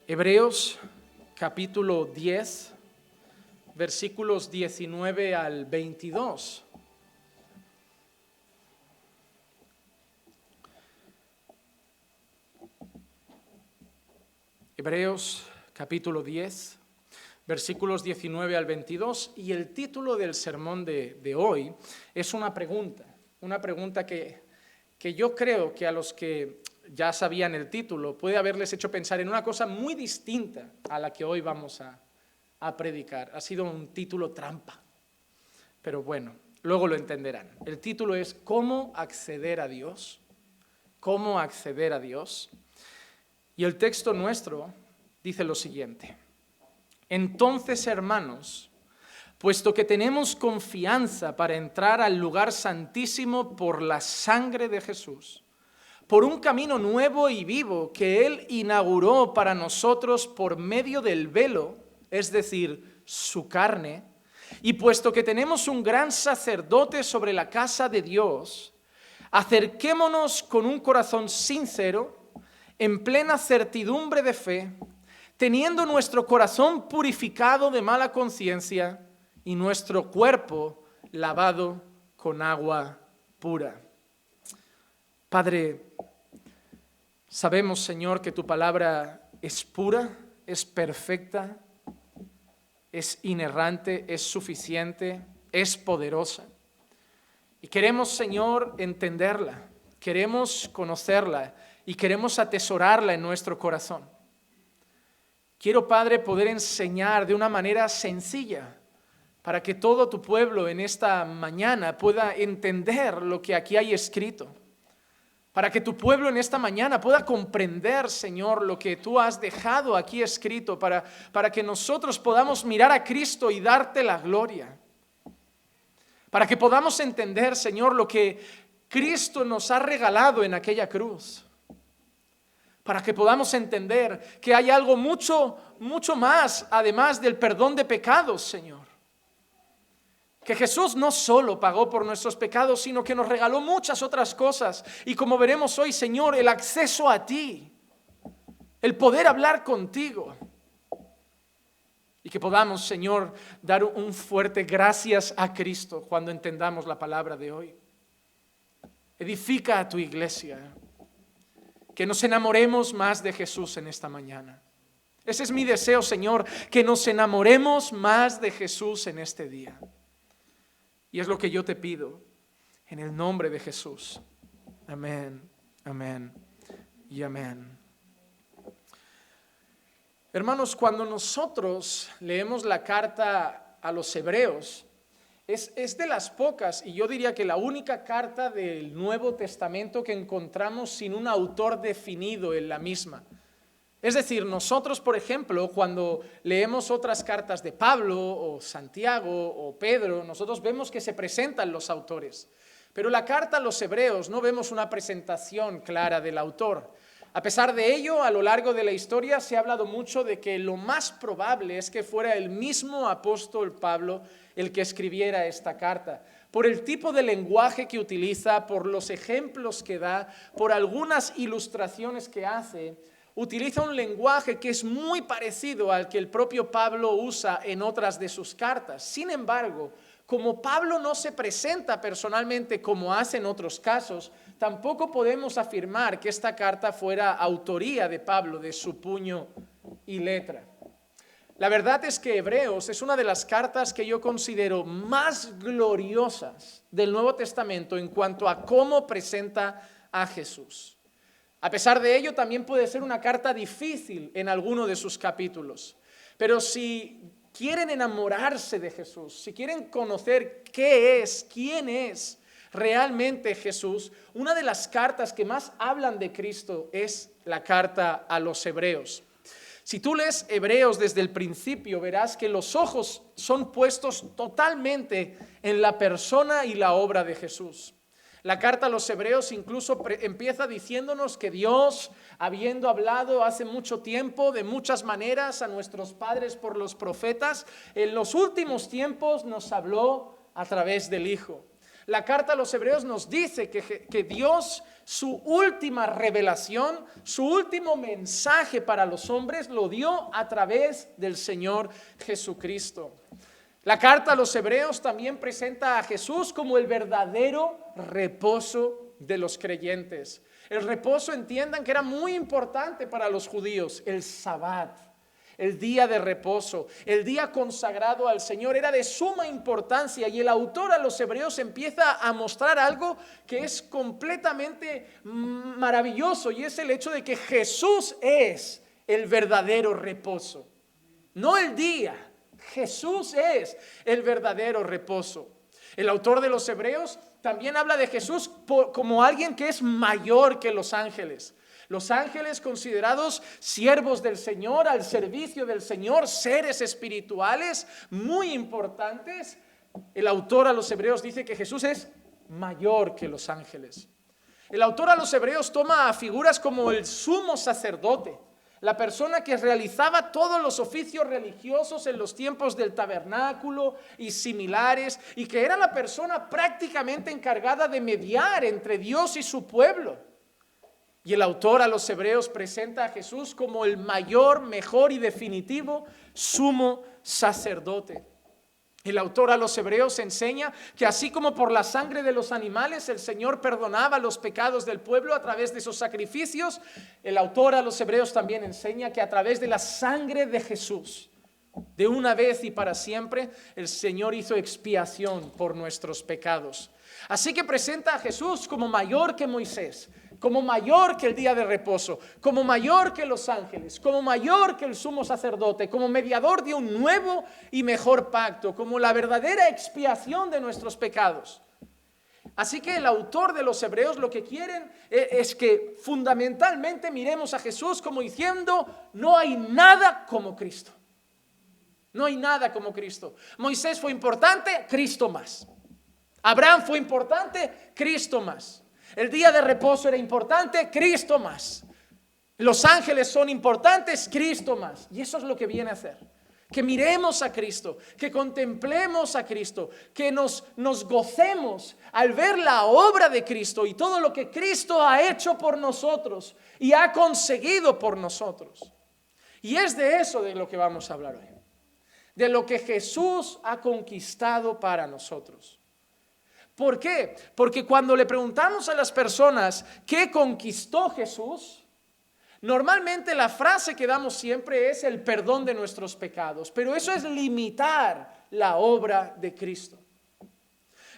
Hebreos capítulo 10, versículos 19 al 22. Hebreos capítulo 10, versículos 19 al 22, y el título del sermón de hoy es una pregunta que yo creo que a los que ya sabían el título puede haberles hecho pensar en una cosa muy distinta a la que hoy vamos a predicar. Ha sido un título trampa, pero bueno, luego lo entenderán. El título es ¿Cómo acceder a Dios? ¿Cómo acceder a Dios? Y el texto nuestro dice lo siguiente: entonces, hermanos, puesto que tenemos confianza para entrar al lugar santísimo por la sangre de Jesús, por un camino nuevo y vivo que Él inauguró para nosotros por medio del velo, es decir, su carne, y puesto que tenemos un gran sacerdote sobre la casa de Dios, acerquémonos con un corazón sincero, en plena certidumbre de fe, teniendo nuestro corazón purificado de mala conciencia y nuestro cuerpo lavado con agua pura. Padre, sabemos, Señor, que tu palabra es pura, es perfecta, es inerrante, es suficiente, es poderosa. Y queremos, Señor, entenderla, queremos conocerla y queremos atesorarla en nuestro corazón. Quiero, Padre, poder enseñar de una manera sencilla para que todo tu pueblo en esta mañana pueda entender lo que aquí hay escrito. Para que tu pueblo en esta mañana pueda comprender, Señor, lo que tú has dejado aquí escrito, para que nosotros podamos mirar a Cristo y darte la gloria. Para que podamos entender, Señor, lo que Cristo nos ha regalado en aquella cruz. Para que podamos entender que hay algo mucho más, además del perdón de pecados, Señor. Que Jesús no solo pagó por nuestros pecados, sino que nos regaló muchas otras cosas. Y como veremos hoy, Señor, el acceso a ti, el poder hablar contigo. Y que podamos, Señor, dar un fuerte gracias a Cristo cuando entendamos la palabra de hoy. Edifica a tu iglesia. Que nos enamoremos más de Jesús en esta mañana. Ese es mi deseo, Señor, que nos enamoremos más de Jesús en este día. Y es lo que yo te pido en el nombre de Jesús. Amén, amén y amén. Hermanos, cuando nosotros leemos la carta a los hebreos, es de las pocas, y yo diría que la única carta del Nuevo Testamento que encontramos sin un autor definido en la misma. Es decir, nosotros, por ejemplo, cuando leemos otras cartas de Pablo o Santiago o Pedro, nosotros vemos que se presentan los autores. Pero la carta a los hebreos no vemos una presentación clara del autor. A pesar de ello, a lo largo de la historia se ha hablado mucho de que lo más probable es que fuera el mismo apóstol Pablo el que escribiera esta carta. Por el tipo de lenguaje que utiliza, por los ejemplos que da, por algunas ilustraciones que hace, utiliza un lenguaje que es muy parecido al que el propio Pablo usa en otras de sus cartas. Sin embargo, como Pablo no se presenta personalmente como hace en otros casos, tampoco podemos afirmar que esta carta fuera autoría de Pablo, de su puño y letra. La verdad es que Hebreos es una de las cartas que yo considero más gloriosas del Nuevo Testamento en cuanto a cómo presenta a Jesús. A pesar de ello, también puede ser una carta difícil en alguno de sus capítulos. Pero si quieren enamorarse de Jesús, si quieren conocer quién es realmente Jesús, una de las cartas que más hablan de Cristo es la carta a los hebreos. Si tú lees Hebreos desde el principio, verás que los ojos son puestos totalmente en la persona y la obra de Jesús. La carta a los hebreos incluso empieza diciéndonos que Dios, habiendo hablado hace mucho tiempo de muchas maneras a nuestros padres por los profetas, en los últimos tiempos nos habló a través del Hijo. La carta a los hebreos nos dice que Dios su última revelación, su último mensaje para los hombres lo dio a través del Señor Jesucristo. La carta a los Hebreos también presenta a Jesús como el verdadero reposo de los creyentes. El reposo, entiendan que era muy importante para los judíos, el Sabbat. El día de reposo, el día consagrado al Señor, era de suma importancia, y el autor a los Hebreos empieza a mostrar algo que es completamente maravilloso, y es el hecho de que Jesús es el verdadero reposo, no el día. Jesús es el verdadero reposo. El autor de los Hebreos también habla de Jesús como alguien que es mayor que los ángeles. Los ángeles, considerados siervos del Señor, al servicio del Señor, seres espirituales muy importantes. El autor a los Hebreos dice que Jesús es mayor que los ángeles. El autor a los Hebreos toma a figuras como el sumo sacerdote, la persona que realizaba todos los oficios religiosos en los tiempos del tabernáculo y similares, y que era la persona prácticamente encargada de mediar entre Dios y su pueblo. Y el autor a los Hebreos presenta a Jesús como el mayor, mejor y definitivo sumo sacerdote. El autor a los Hebreos enseña que así como por la sangre de los animales el Señor perdonaba los pecados del pueblo a través de esos sacrificios, el autor a los Hebreos también enseña que a través de la sangre de Jesús, de una vez y para siempre, el Señor hizo expiación por nuestros pecados. Así que presenta a Jesús como mayor que Moisés, como mayor que el día de reposo, como mayor que los ángeles, como mayor que el sumo sacerdote, como mediador de un nuevo y mejor pacto, como la verdadera expiación de nuestros pecados. Así que el autor de los Hebreos lo que quieren es que fundamentalmente miremos a Jesús como diciendo: no hay nada como Cristo. No hay nada como Cristo. Moisés fue importante, Cristo más. Abraham fue importante, Cristo más. El día de reposo era importante, Cristo más. Los ángeles son importantes, Cristo más. Y eso es lo que viene a hacer. Que miremos a Cristo, que contemplemos a Cristo, que nos gocemos al ver la obra de Cristo y todo lo que Cristo ha hecho por nosotros y ha conseguido por nosotros. Y es de eso de lo que vamos a hablar hoy. De lo que Jesús ha conquistado para nosotros. ¿Por qué? Porque cuando le preguntamos a las personas ¿qué conquistó Jesús? Normalmente la frase que damos siempre es el perdón de nuestros pecados, pero eso es limitar la obra de Cristo.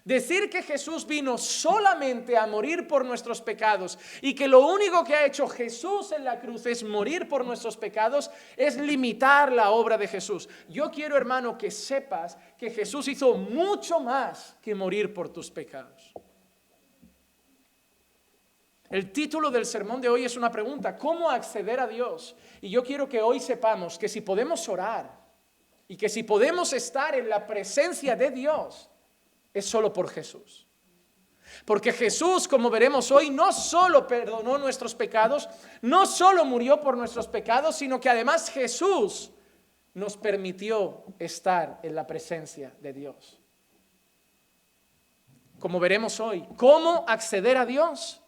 Decir que Jesús vino solamente a morir por nuestros pecados y que lo único que ha hecho Jesús en la cruz es morir por nuestros pecados es limitar la obra de Jesús. Yo quiero, hermano, que sepas que Jesús hizo mucho más que morir por tus pecados. El título del sermón de hoy es una pregunta: ¿cómo acceder a Dios? Y yo quiero que hoy sepamos que si podemos orar y que si podemos estar en la presencia de Dios, es solo por Jesús. Porque Jesús, como veremos hoy, no solo perdonó nuestros pecados, no solo murió por nuestros pecados, sino que además Jesús nos permitió estar en la presencia de Dios. Como veremos hoy, ¿cómo acceder a Dios?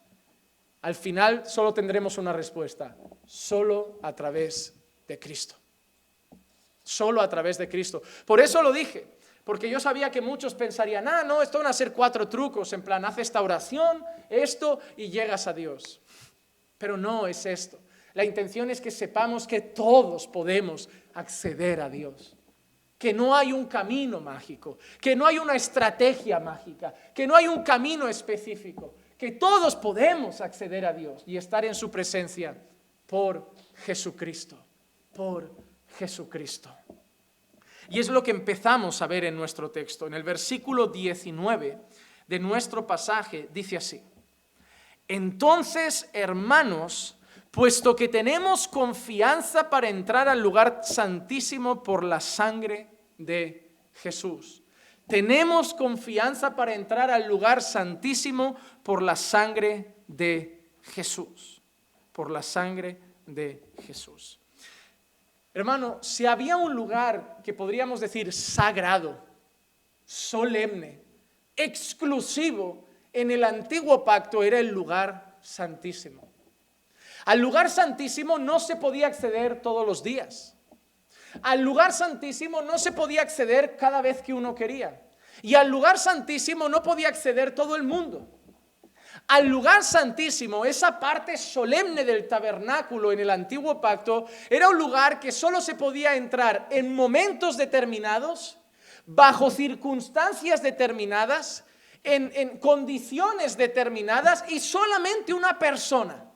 Al final solo tendremos una respuesta: solo a través de Cristo. Solo a través de Cristo. Por eso lo dije. Porque yo sabía que muchos pensarían: no, esto van a ser 4 trucos, en plan, haz esta oración, esto y llegas a Dios. Pero no es esto. La intención es que sepamos que todos podemos acceder a Dios. Que no hay un camino mágico, que no hay una estrategia mágica, que no hay un camino específico. Que todos podemos acceder a Dios y estar en su presencia por Jesucristo. Por Jesucristo. Y es lo que empezamos a ver en nuestro texto. En el versículo 19 de nuestro pasaje dice así: entonces, hermanos, puesto que tenemos confianza para entrar al lugar santísimo por la sangre de Jesús. Tenemos confianza para entrar al lugar santísimo por la sangre de Jesús. Por la sangre de Jesús. Hermano, si había un lugar que podríamos decir sagrado, solemne, exclusivo en el antiguo pacto, era el lugar santísimo. Al lugar santísimo no se podía acceder todos los días. Al lugar santísimo no se podía acceder cada vez que uno quería. Y al lugar santísimo no podía acceder todo el mundo. Al lugar santísimo, esa parte solemne del tabernáculo en el antiguo pacto, era un lugar que solo se podía entrar en momentos determinados, bajo circunstancias determinadas, en condiciones determinadas, y solamente una persona,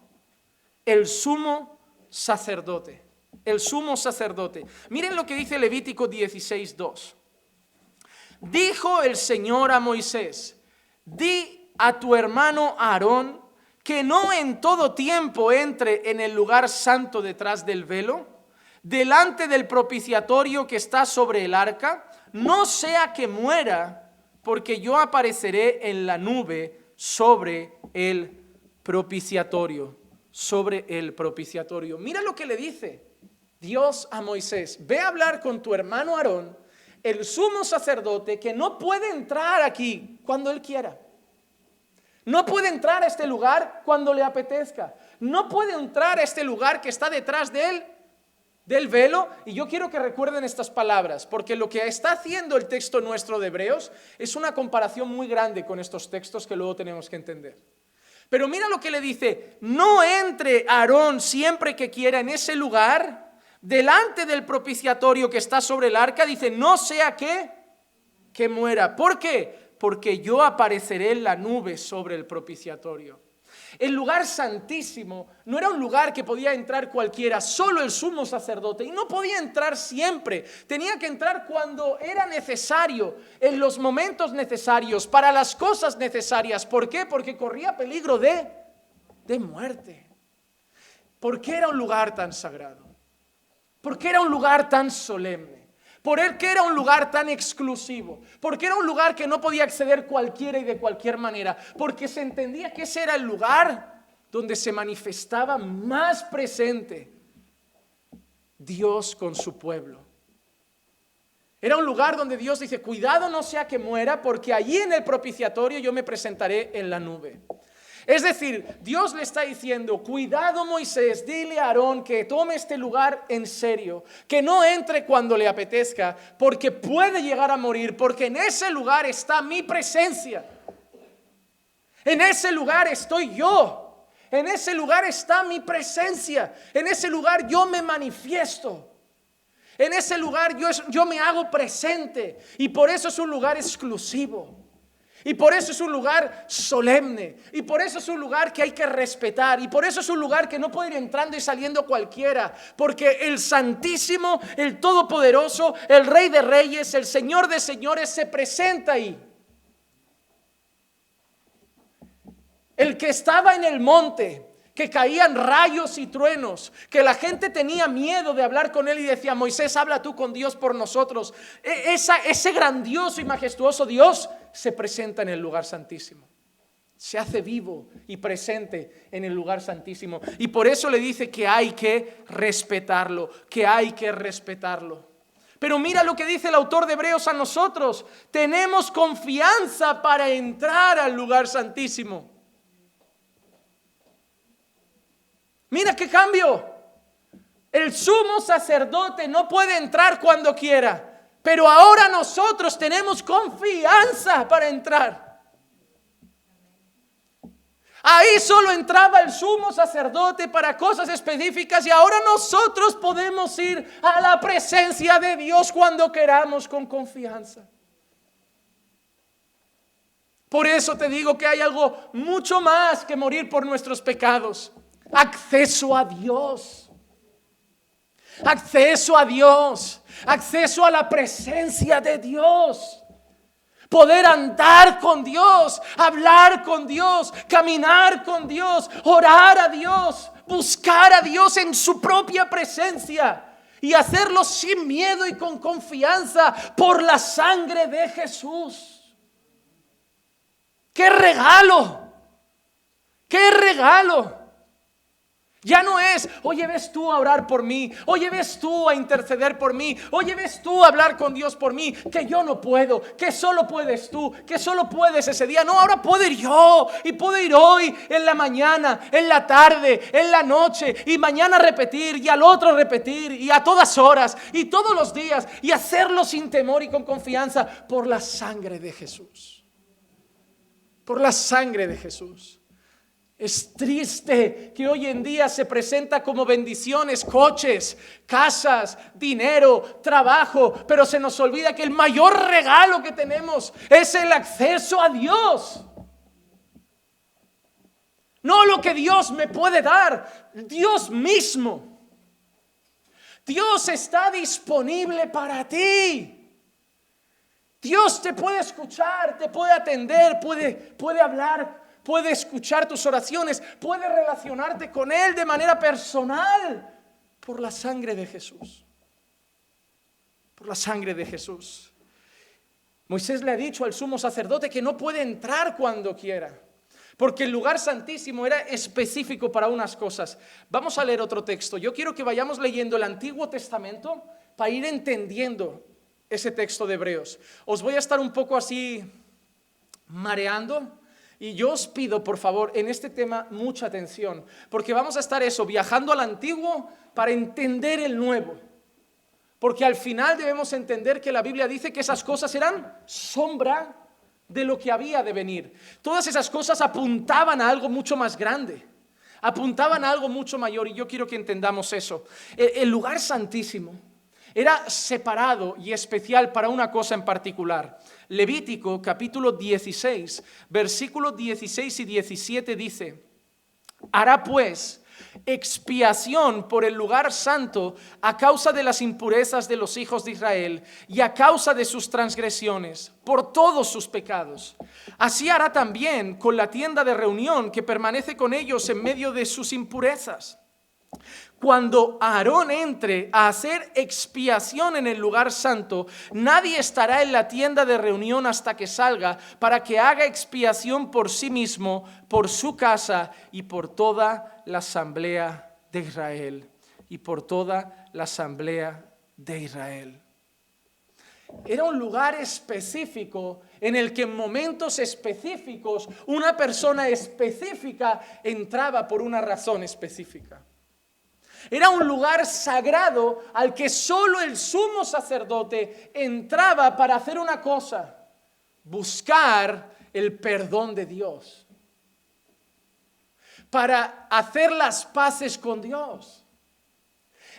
el sumo sacerdote. El sumo sacerdote. Miren lo que dice Levítico 16:2. Dijo el Señor a Moisés: di a tu hermano Aarón que no en todo tiempo entre en el lugar santo detrás del velo, delante del propiciatorio que está sobre el arca, no sea que muera, porque yo apareceré en la nube sobre el propiciatorio. Sobre el propiciatorio. Mira lo que le dice Dios a Moisés: ve a hablar con tu hermano Aarón, el sumo sacerdote, que no puede entrar aquí cuando él quiera. No puede entrar a este lugar cuando le apetezca. No puede entrar a este lugar que está detrás de él, del velo. Y yo quiero que recuerden estas palabras, porque lo que está haciendo el texto nuestro de Hebreos es una comparación muy grande con estos textos que luego tenemos que entender. Pero mira lo que le dice: no entre Aarón siempre que quiera en ese lugar, delante del propiciatorio que está sobre el arca. Dice: no sea que muera. ¿Por qué? Porque yo apareceré en la nube sobre el propiciatorio. El lugar santísimo no era un lugar que podía entrar cualquiera, solo el sumo sacerdote, y no podía entrar siempre. Tenía que entrar cuando era necesario, en los momentos necesarios, para las cosas necesarias. ¿Por qué? Porque corría peligro de muerte. ¿Por qué era un lugar tan sagrado? ¿Por qué era un lugar tan solemne? ¿Por qué era un lugar tan exclusivo? ¿Por qué era un lugar que no podía acceder cualquiera y de cualquier manera? Porque se entendía que ese era el lugar donde se manifestaba más presente Dios con su pueblo. Era un lugar donde Dios dice: cuidado no sea que muera, porque allí en el propiciatorio yo me presentaré en la nube. Es decir, Dios le está diciendo: cuidado Moisés, dile a Aarón que tome este lugar en serio, que no entre cuando le apetezca, porque puede llegar a morir, porque en ese lugar está mi presencia. En ese lugar estoy yo. En ese lugar está mi presencia. En ese lugar yo me manifiesto. En ese lugar yo me hago presente. Y por eso es un lugar exclusivo. Y por eso es un lugar solemne. Y por eso es un lugar que hay que respetar. Y por eso es un lugar que no puede ir entrando y saliendo cualquiera. Porque el Santísimo, el Todopoderoso, el Rey de Reyes, el Señor de Señores se presenta ahí. El que estaba en el monte, que caían rayos y truenos, que la gente tenía miedo de hablar con él y decía: Moisés, habla tú con Dios por nosotros. Ese grandioso y majestuoso Dios se presenta en el lugar santísimo. Se hace vivo y presente en el lugar santísimo. Y por eso le dice que hay que respetarlo, que hay que respetarlo. Pero mira lo que dice el autor de Hebreos a nosotros: tenemos confianza para entrar al lugar santísimo. Mira qué cambio. El sumo sacerdote no puede entrar cuando quiera, pero ahora nosotros tenemos confianza para entrar. Ahí solo entraba el sumo sacerdote para cosas específicas, y ahora nosotros podemos ir a la presencia de Dios cuando queramos con confianza. Por eso te digo que hay algo mucho más que morir por nuestros pecados. Acceso a Dios. Acceso a Dios. Acceso a la presencia de Dios. Poder andar con Dios, hablar con Dios, caminar con Dios, orar a Dios, buscar a Dios en su propia presencia y hacerlo sin miedo y con confianza por la sangre de Jesús. ¡Qué regalo! ¡Qué regalo! Ya no es, oye, ves tú a orar por mí, oye, ves tú a interceder por mí, oye, ves tú a hablar con Dios por mí, que yo no puedo, que solo puedes tú, que solo puedes ese día. No, ahora puedo ir yo, y puedo ir hoy, en la mañana, en la tarde, en la noche, y mañana repetir, y al otro repetir, y a todas horas, y todos los días, y hacerlo sin temor y con confianza, por la sangre de Jesús. Por la sangre de Jesús. Es triste que hoy en día se presenta como bendiciones, coches, casas, dinero, trabajo, pero se nos olvida que el mayor regalo que tenemos es el acceso a Dios. No lo que Dios me puede dar, Dios mismo. Dios está disponible para ti. Dios te puede escuchar, te puede atender, puede hablar. Puede escuchar tus oraciones, puede relacionarte con Él de manera personal por la sangre de Jesús. Por la sangre de Jesús. Moisés le ha dicho al sumo sacerdote que no puede entrar cuando quiera, porque el lugar santísimo era específico para unas cosas. Vamos a leer otro texto. Yo quiero que vayamos leyendo el Antiguo Testamento para ir entendiendo ese texto de Hebreos. Os voy a estar un poco así mareando. Y yo os pido, por favor, en este tema mucha atención, porque vamos a estar viajando al antiguo para entender el nuevo. Porque al final debemos entender que la Biblia dice que esas cosas eran sombra de lo que había de venir. Todas esas cosas apuntaban a algo mucho más grande, apuntaban a algo mucho mayor, y yo quiero que entendamos eso. El lugar santísimo era separado y especial para una cosa en particular. Levítico capítulo 16, versículos 16 y 17 dice: hará pues expiación por el lugar santo a causa de las impurezas de los hijos de Israel y a causa de sus transgresiones, por todos sus pecados. Así hará también con la tienda de reunión que permanece con ellos en medio de sus impurezas. Cuando Aarón entre a hacer expiación en el lugar santo, nadie estará en la tienda de reunión hasta que salga, para que haga expiación por sí mismo, por su casa y por toda la asamblea de Israel. Y por toda la asamblea de Israel. Era un lugar específico en el que en momentos específicos una persona específica entraba por una razón específica. Era un lugar sagrado al que solo el sumo sacerdote entraba para hacer una cosa: buscar el perdón de Dios, para hacer las paces con Dios.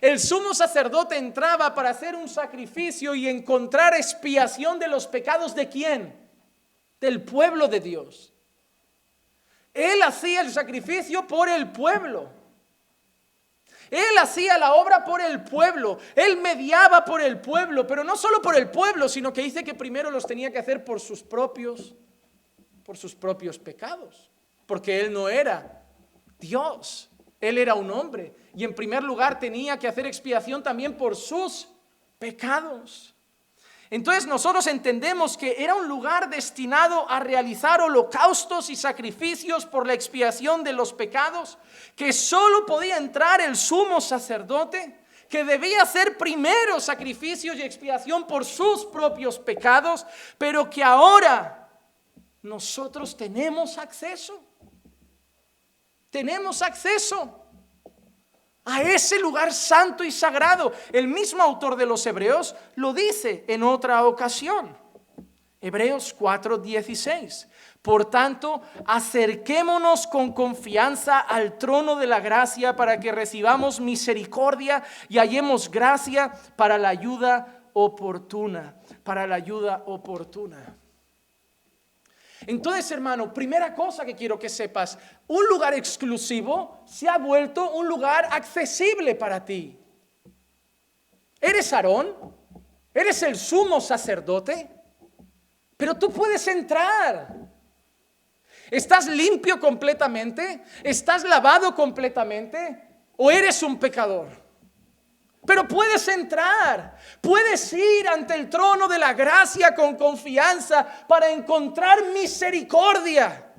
El sumo sacerdote entraba para hacer un sacrificio y encontrar expiación de los pecados ¿de quién? Del pueblo de Dios. Él hacía el sacrificio por el pueblo. Él hacía la obra por el pueblo, Él mediaba por el pueblo, pero no solo por el pueblo, sino que dice que primero los tenía que hacer por sus propios pecados, porque Él no era Dios, Él era un hombre, y en primer lugar tenía que hacer expiación también por sus pecados. Entonces nosotros entendemos que era un lugar destinado a realizar holocaustos y sacrificios por la expiación de los pecados, que solo podía entrar el sumo sacerdote, que debía hacer primero sacrificios y expiación por sus propios pecados, pero que ahora nosotros tenemos acceso. Tenemos acceso a ese lugar santo y sagrado. El mismo autor de los Hebreos lo dice en otra ocasión. Hebreos 4:16. Por tanto, acerquémonos con confianza al trono de la gracia para que recibamos misericordia y hallemos gracia para la ayuda oportuna. Para la ayuda oportuna. Entonces, hermano, primera cosa que quiero que sepas: un lugar exclusivo se ha vuelto un lugar accesible para ti. Eres Aarón, eres el sumo sacerdote, pero tú puedes entrar. ¿Estás limpio completamente? ¿Estás lavado completamente? ¿O eres un pecador? Pero puedes entrar, puedes ir ante el trono de la gracia con confianza para encontrar misericordia,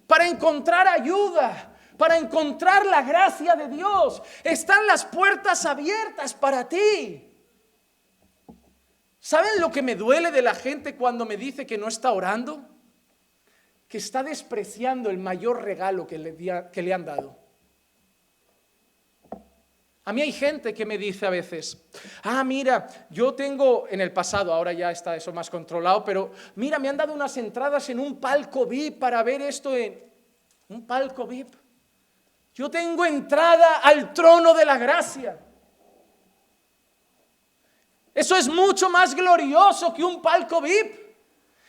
para encontrar ayuda, para encontrar la gracia de Dios. Están las puertas abiertas para ti. ¿Saben lo que me duele de la gente cuando me dice que no está orando? Que está despreciando el mayor regalo que le han dado. A mí hay gente que me dice a veces, mira, yo tengo, en el pasado, ahora ya está eso más controlado, pero mira, me han dado unas entradas en un palco VIP para ver esto en un palco VIP. Yo tengo entrada al trono de la gracia. Eso es mucho más glorioso que un palco VIP.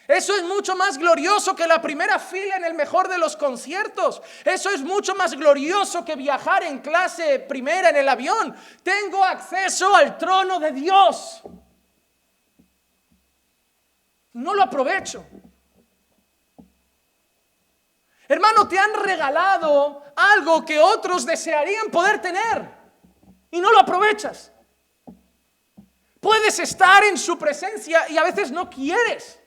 Eso es mucho más glorioso que la primera fila en el mejor de los conciertos. Eso es mucho más glorioso que viajar en clase primera en el avión. Tengo acceso al trono de Dios. No lo aprovecho. Hermano, te han regalado algo que otros desearían poder tener y no lo aprovechas. Puedes estar en su presencia y a veces no quieres.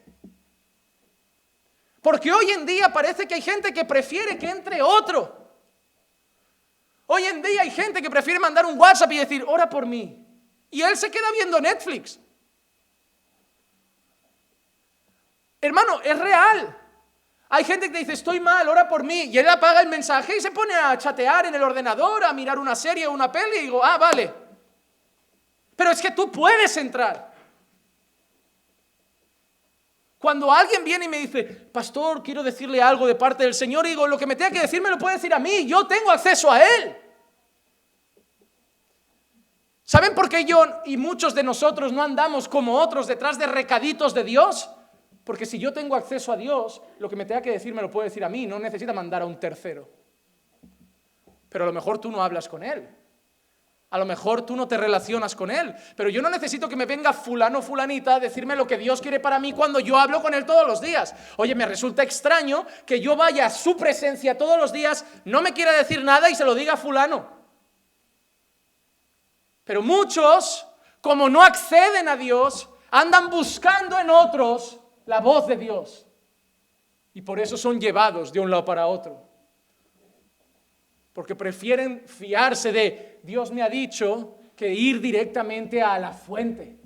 Porque hoy en día parece que hay gente que prefiere que entre otro. Hoy en día hay gente que prefiere mandar un WhatsApp y decir, ora por mí. Y él se queda viendo Netflix. Hermano, es real. Hay gente que te dice, estoy mal, ora por mí. Y él apaga el mensaje y se pone a chatear en el ordenador, a mirar una serie o una peli. Y digo, vale. Pero es que tú puedes entrar. Cuando alguien viene y me dice, pastor, quiero decirle algo de parte del Señor, y digo, lo que me tenga que decir me lo puede decir a mí, yo tengo acceso a Él. ¿Saben por qué yo y muchos de nosotros no andamos como otros detrás de recaditos de Dios? Porque si yo tengo acceso a Dios, lo que me tenga que decir me lo puede decir a mí, no necesita mandar a un tercero. Pero a lo mejor tú no hablas con Él. A lo mejor tú no te relacionas con Él, pero yo no necesito que me venga fulano, fulanita a decirme lo que Dios quiere para mí cuando yo hablo con Él todos los días. Oye, me resulta extraño que yo vaya a su presencia todos los días, no me quiera decir nada y se lo diga a fulano. Pero muchos, como no acceden a Dios, andan buscando en otros la voz de Dios. Y por eso son llevados de un lado para otro. Porque prefieren fiarse de Dios me ha dicho que ir directamente a la fuente.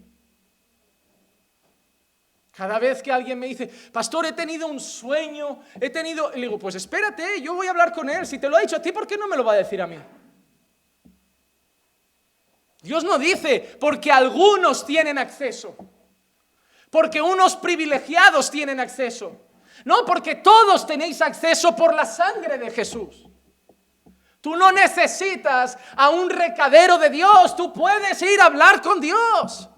Cada vez que alguien me dice, pastor, he tenido un sueño, le digo, pues espérate, yo voy a hablar con él. Si te lo ha dicho a ti, ¿por qué no me lo va a decir a mí? Dios no dice, porque algunos tienen acceso, porque unos privilegiados tienen acceso. No, porque todos tenéis acceso por la sangre de Jesús. Tú no necesitas a un recadero de Dios, tú puedes ir a hablar con Dios.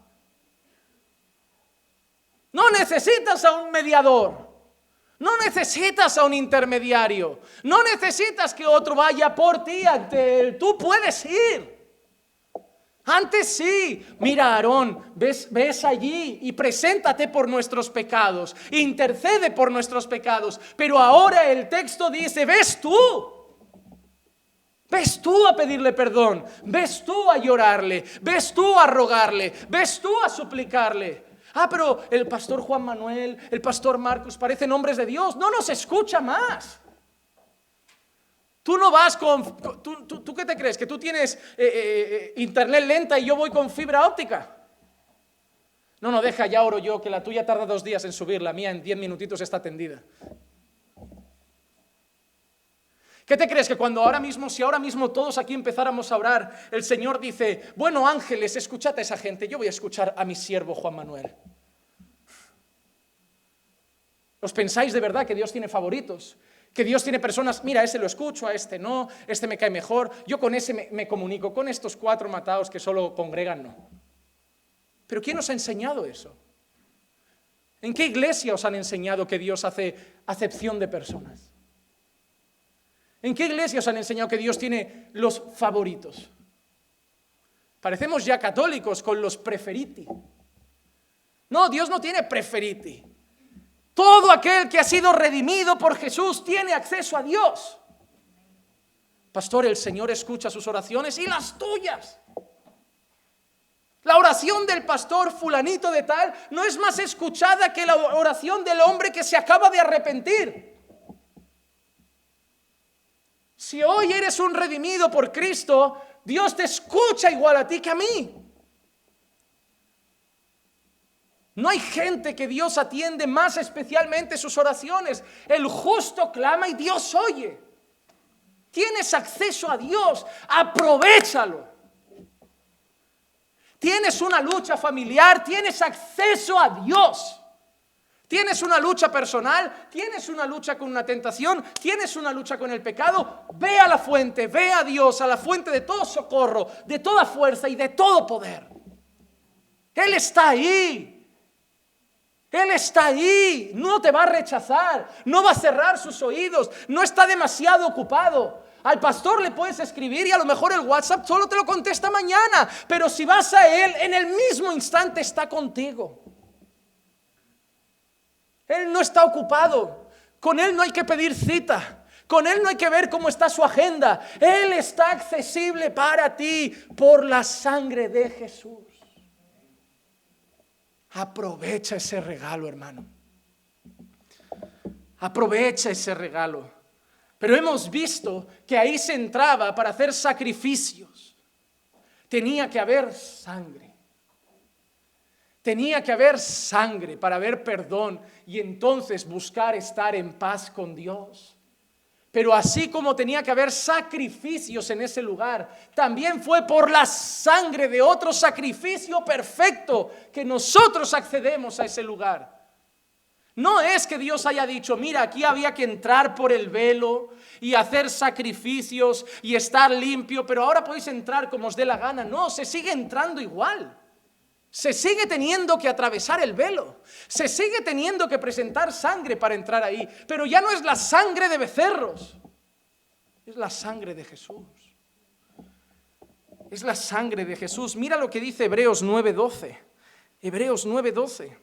No necesitas a un mediador, no necesitas a un intermediario, no necesitas que otro vaya por ti ante Él, tú puedes ir. Antes sí, mira Aarón, ves allí y preséntate por nuestros pecados, intercede por nuestros pecados, pero ahora el texto dice, ves tú a pedirle perdón, ves tú a llorarle, ves tú a rogarle, ves tú a suplicarle. Pero el pastor Juan Manuel, el pastor Marcos parecen hombres de Dios, no nos escucha más. Tú no vas con... ¿Tú qué te crees? ¿Que tú tienes internet lenta y yo voy con fibra óptica? No, deja, ya oro yo, que la tuya tarda 2 días en subir, la mía en 10 minutitos está tendida. ¿Qué te crees? Que si ahora mismo todos aquí empezáramos a orar, el Señor dice, bueno, ángeles, escuchad a esa gente, yo voy a escuchar a mi siervo Juan Manuel. ¿Os pensáis de verdad que Dios tiene favoritos? Que Dios tiene personas, mira, a ese lo escucho, a este no, este me cae mejor, yo con ese me comunico, con estos 4 matados que solo congregan no. ¿Pero quién os ha enseñado eso? ¿En qué iglesia os han enseñado que Dios hace acepción de personas? ¿En qué iglesia os han enseñado que Dios tiene los favoritos? Parecemos ya católicos con los preferiti. No, Dios no tiene preferiti. Todo aquel que ha sido redimido por Jesús tiene acceso a Dios. Pastor, el Señor escucha sus oraciones y las tuyas. La oración del pastor fulanito de tal no es más escuchada que la oración del hombre que se acaba de arrepentir. Si hoy eres un redimido por Cristo, Dios te escucha igual a ti que a mí. No hay gente que Dios atiende más especialmente sus oraciones. El justo clama y Dios oye. Tienes acceso a Dios, aprovéchalo. Tienes una lucha familiar, tienes acceso a Dios. Tienes una lucha personal, tienes una lucha con una tentación, tienes una lucha con el pecado. Ve a la fuente, ve a Dios, a la fuente de todo socorro, de toda fuerza y de todo poder. Él está ahí. Él está ahí, no te va a rechazar, no va a cerrar sus oídos, no está demasiado ocupado. Al pastor le puedes escribir y a lo mejor el WhatsApp solo te lo contesta mañana, pero si vas a él, en el mismo instante está contigo. Él no está ocupado, con él no hay que pedir cita, con él no hay que ver cómo está su agenda. Él está accesible para ti por la sangre de Jesús. Aprovecha ese regalo, hermano. Aprovecha ese regalo. Pero hemos visto que ahí se entraba para hacer sacrificios. Tenía que haber sangre. Tenía que haber sangre para haber perdón y entonces buscar estar en paz con Dios. Pero así como tenía que haber sacrificios en ese lugar, también fue por la sangre de otro sacrificio perfecto que nosotros accedemos a ese lugar. No es que Dios haya dicho, mira, aquí había que entrar por el velo y hacer sacrificios y estar limpio, pero ahora podéis entrar como os dé la gana. No, se sigue entrando igual. Se sigue teniendo que atravesar el velo, se sigue teniendo que presentar sangre para entrar ahí, pero ya no es la sangre de becerros, es la sangre de Jesús. Es la sangre de Jesús. Mira lo que dice Hebreos 9:12. Hebreos 9:12.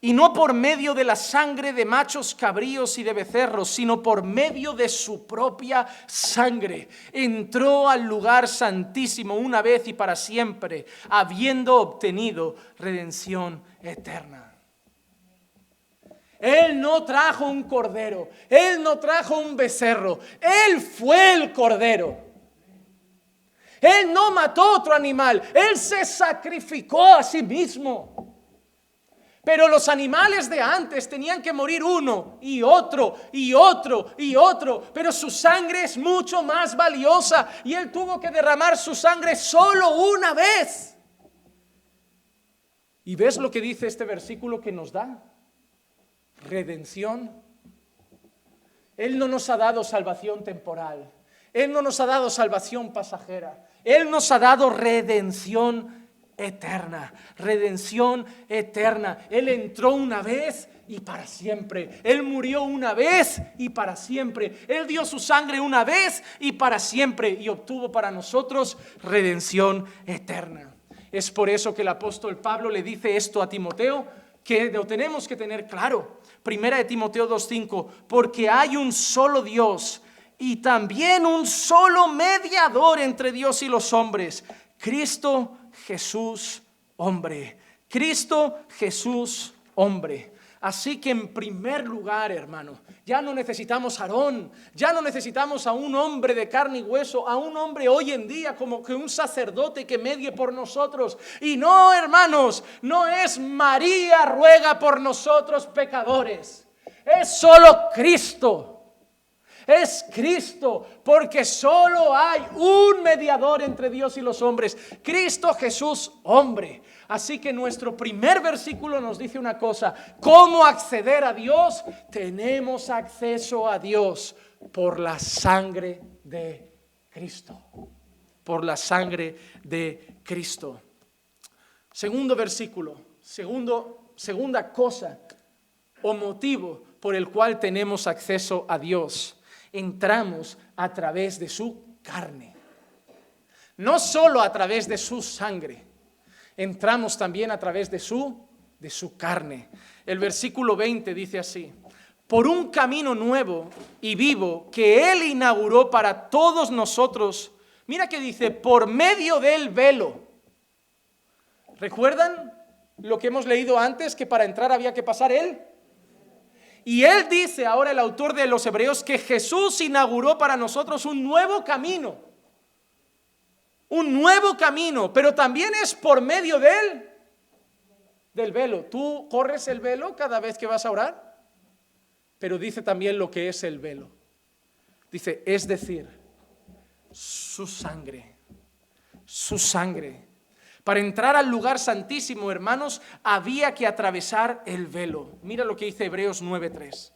Y no por medio de la sangre de machos cabríos y de becerros, sino por medio de su propia sangre. Entró al lugar santísimo una vez y para siempre, habiendo obtenido redención eterna. Él no trajo un cordero, Él no trajo un becerro, Él fue el cordero. Él no mató otro animal, Él se sacrificó a sí mismo. Pero los animales de antes tenían que morir uno y otro y otro y otro. Pero su sangre es mucho más valiosa y Él tuvo que derramar su sangre solo una vez. ¿Y ves lo que dice este versículo que nos da? Redención. Él no nos ha dado salvación temporal. Él no nos ha dado salvación pasajera. Él nos ha dado redención eterna, redención eterna. Él entró una vez y para siempre. Él murió una vez y para siempre. Él dio su sangre una vez y para siempre y obtuvo para nosotros redención eterna. Es por eso que el apóstol Pablo le dice esto a Timoteo, que lo tenemos que tener claro. Primera de Timoteo 2:5, porque hay un solo Dios y también un solo mediador entre Dios y los hombres, Cristo Jesús, hombre. Cristo Jesús, hombre. Así que en primer lugar, hermano, ya no necesitamos a Aarón, ya no necesitamos a un hombre de carne y hueso, a un hombre hoy en día como que un sacerdote que medie por nosotros. Y no, hermanos, no es María ruega por nosotros pecadores, es solo Cristo. Es Cristo, porque solo hay un mediador entre Dios y los hombres, Cristo Jesús, hombre. Así que nuestro primer versículo nos dice una cosa: ¿cómo acceder a Dios? Tenemos acceso a Dios por la sangre de Cristo. Por la sangre de Cristo. Segundo versículo, segunda cosa o motivo por el cual tenemos acceso a Dios. Entramos a través de su carne. No solo a través de su sangre, entramos también a través de su carne. El versículo 20 dice así: por un camino nuevo y vivo que Él inauguró para todos nosotros. Mira que dice, por medio del velo. ¿Recuerdan lo que hemos leído antes? Que para entrar había que pasar Él. Y él dice ahora, el autor de los Hebreos, que Jesús inauguró para nosotros un nuevo camino. Un nuevo camino, pero también es por medio del velo. ¿Tú corres el velo cada vez que vas a orar? Pero dice también lo que es el velo. Dice, es decir, su sangre. Su sangre. Para entrar al lugar santísimo, hermanos, había que atravesar el velo. Mira lo que dice Hebreos 9:3.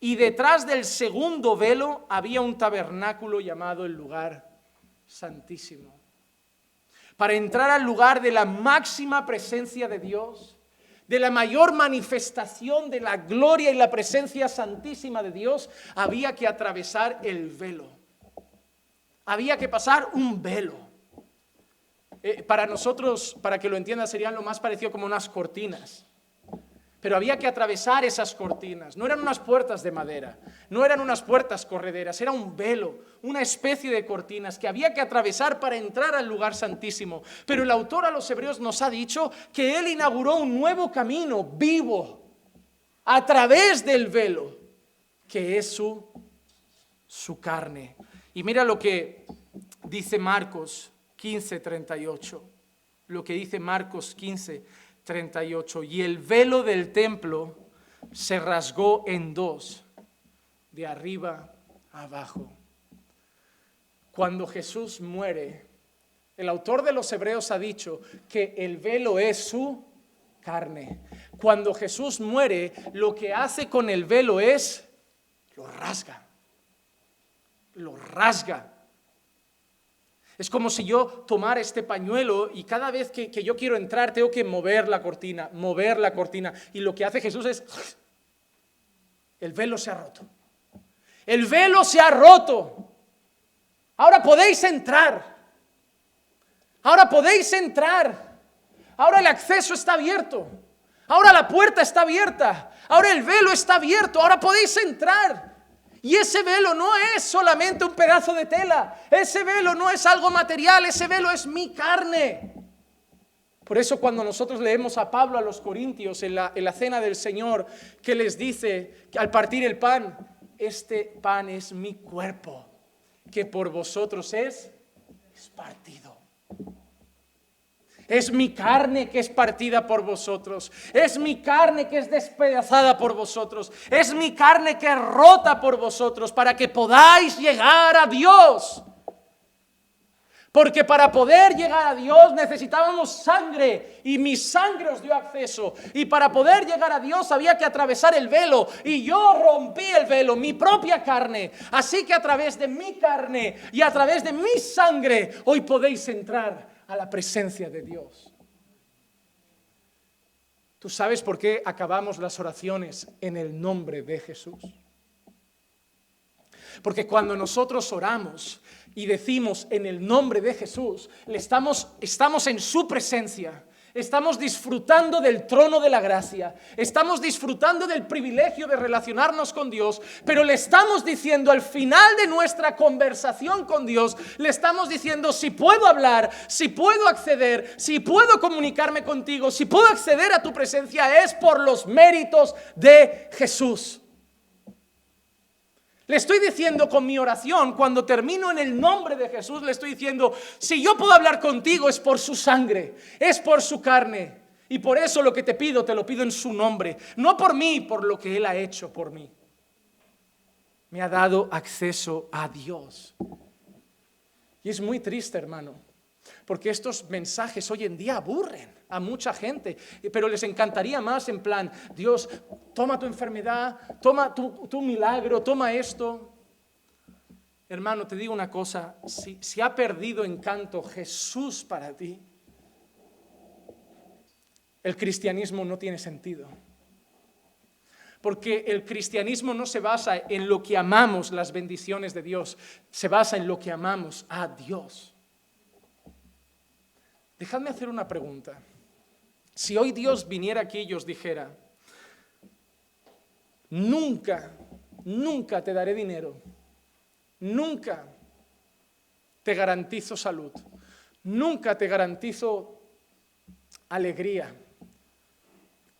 Y detrás del segundo velo había un tabernáculo llamado el lugar santísimo. Para entrar al lugar de la máxima presencia de Dios, de la mayor manifestación de la gloria y la presencia santísima de Dios, había que atravesar el velo. Había que pasar un velo. Para nosotros, para que lo entiendan, serían lo más parecido como unas cortinas. Pero había que atravesar esas cortinas. No eran unas puertas de madera, no eran unas puertas correderas, era un velo, una especie de cortinas que había que atravesar para entrar al lugar santísimo. Pero el autor a los Hebreos nos ha dicho que él inauguró un nuevo camino vivo a través del velo, que es su carne. Y mira lo que dice Marcos 15:38, lo que dice Marcos 15:38, y el velo del templo se rasgó en dos, de arriba a abajo. Cuando Jesús muere, el autor de los Hebreos ha dicho que el velo es su carne. Cuando Jesús muere, lo que hace con el velo es, lo rasga. Lo rasga. Es como si yo tomara este pañuelo y cada vez que yo quiero entrar tengo que mover la cortina. Y lo que hace Jesús es, el velo se ha roto. El velo se ha roto. Ahora podéis entrar. Ahora podéis entrar. Ahora el acceso está abierto. Ahora la puerta está abierta. Ahora el velo está abierto. Ahora podéis entrar. Y ese velo no es solamente un pedazo de tela, ese velo no es algo material, ese velo es mi carne. Por eso cuando nosotros leemos a Pablo a los Corintios en la cena del Señor, que les dice que al partir el pan, este pan es mi cuerpo, que por vosotros es partido. Es mi carne que es partida por vosotros. Es mi carne que es despedazada por vosotros. Es mi carne que es rota por vosotros para que podáis llegar a Dios. Porque para poder llegar a Dios necesitábamos sangre y mi sangre os dio acceso. Y para poder llegar a Dios había que atravesar el velo. Y yo rompí el velo, mi propia carne. Así que a través de mi carne y a través de mi sangre hoy podéis entrar a la presencia de Dios. ¿Tú sabes por qué acabamos las oraciones en el nombre de Jesús? Porque cuando nosotros oramos y decimos en el nombre de Jesús, estamos en su presencia. Estamos disfrutando del trono de la gracia, estamos disfrutando del privilegio de relacionarnos con Dios, pero le estamos diciendo al final de nuestra conversación con Dios, le estamos diciendo si puedo hablar, si puedo acceder, si puedo comunicarme contigo, si puedo acceder a tu presencia, es por los méritos de Jesús. Le estoy diciendo con mi oración, cuando termino en el nombre de Jesús, le estoy diciendo, si yo puedo hablar contigo es por su sangre, es por su carne. Y por eso lo que te lo pido en su nombre. No por mí, por lo que Él ha hecho por mí. Me ha dado acceso a Dios. Y es muy triste, hermano, porque estos mensajes hoy en día aburren a mucha gente, pero les encantaría más en plan, Dios, toma tu enfermedad, toma tu milagro, toma esto. Hermano, te digo una cosa, si ha perdido encanto Jesús para ti, el cristianismo no tiene sentido. Porque el cristianismo no se basa en lo que amamos las bendiciones de Dios, se basa en lo que amamos a Dios. Dejadme hacer una pregunta. Si hoy Dios viniera aquí y os dijera, nunca te daré dinero, nunca te garantizo salud, nunca te garantizo alegría,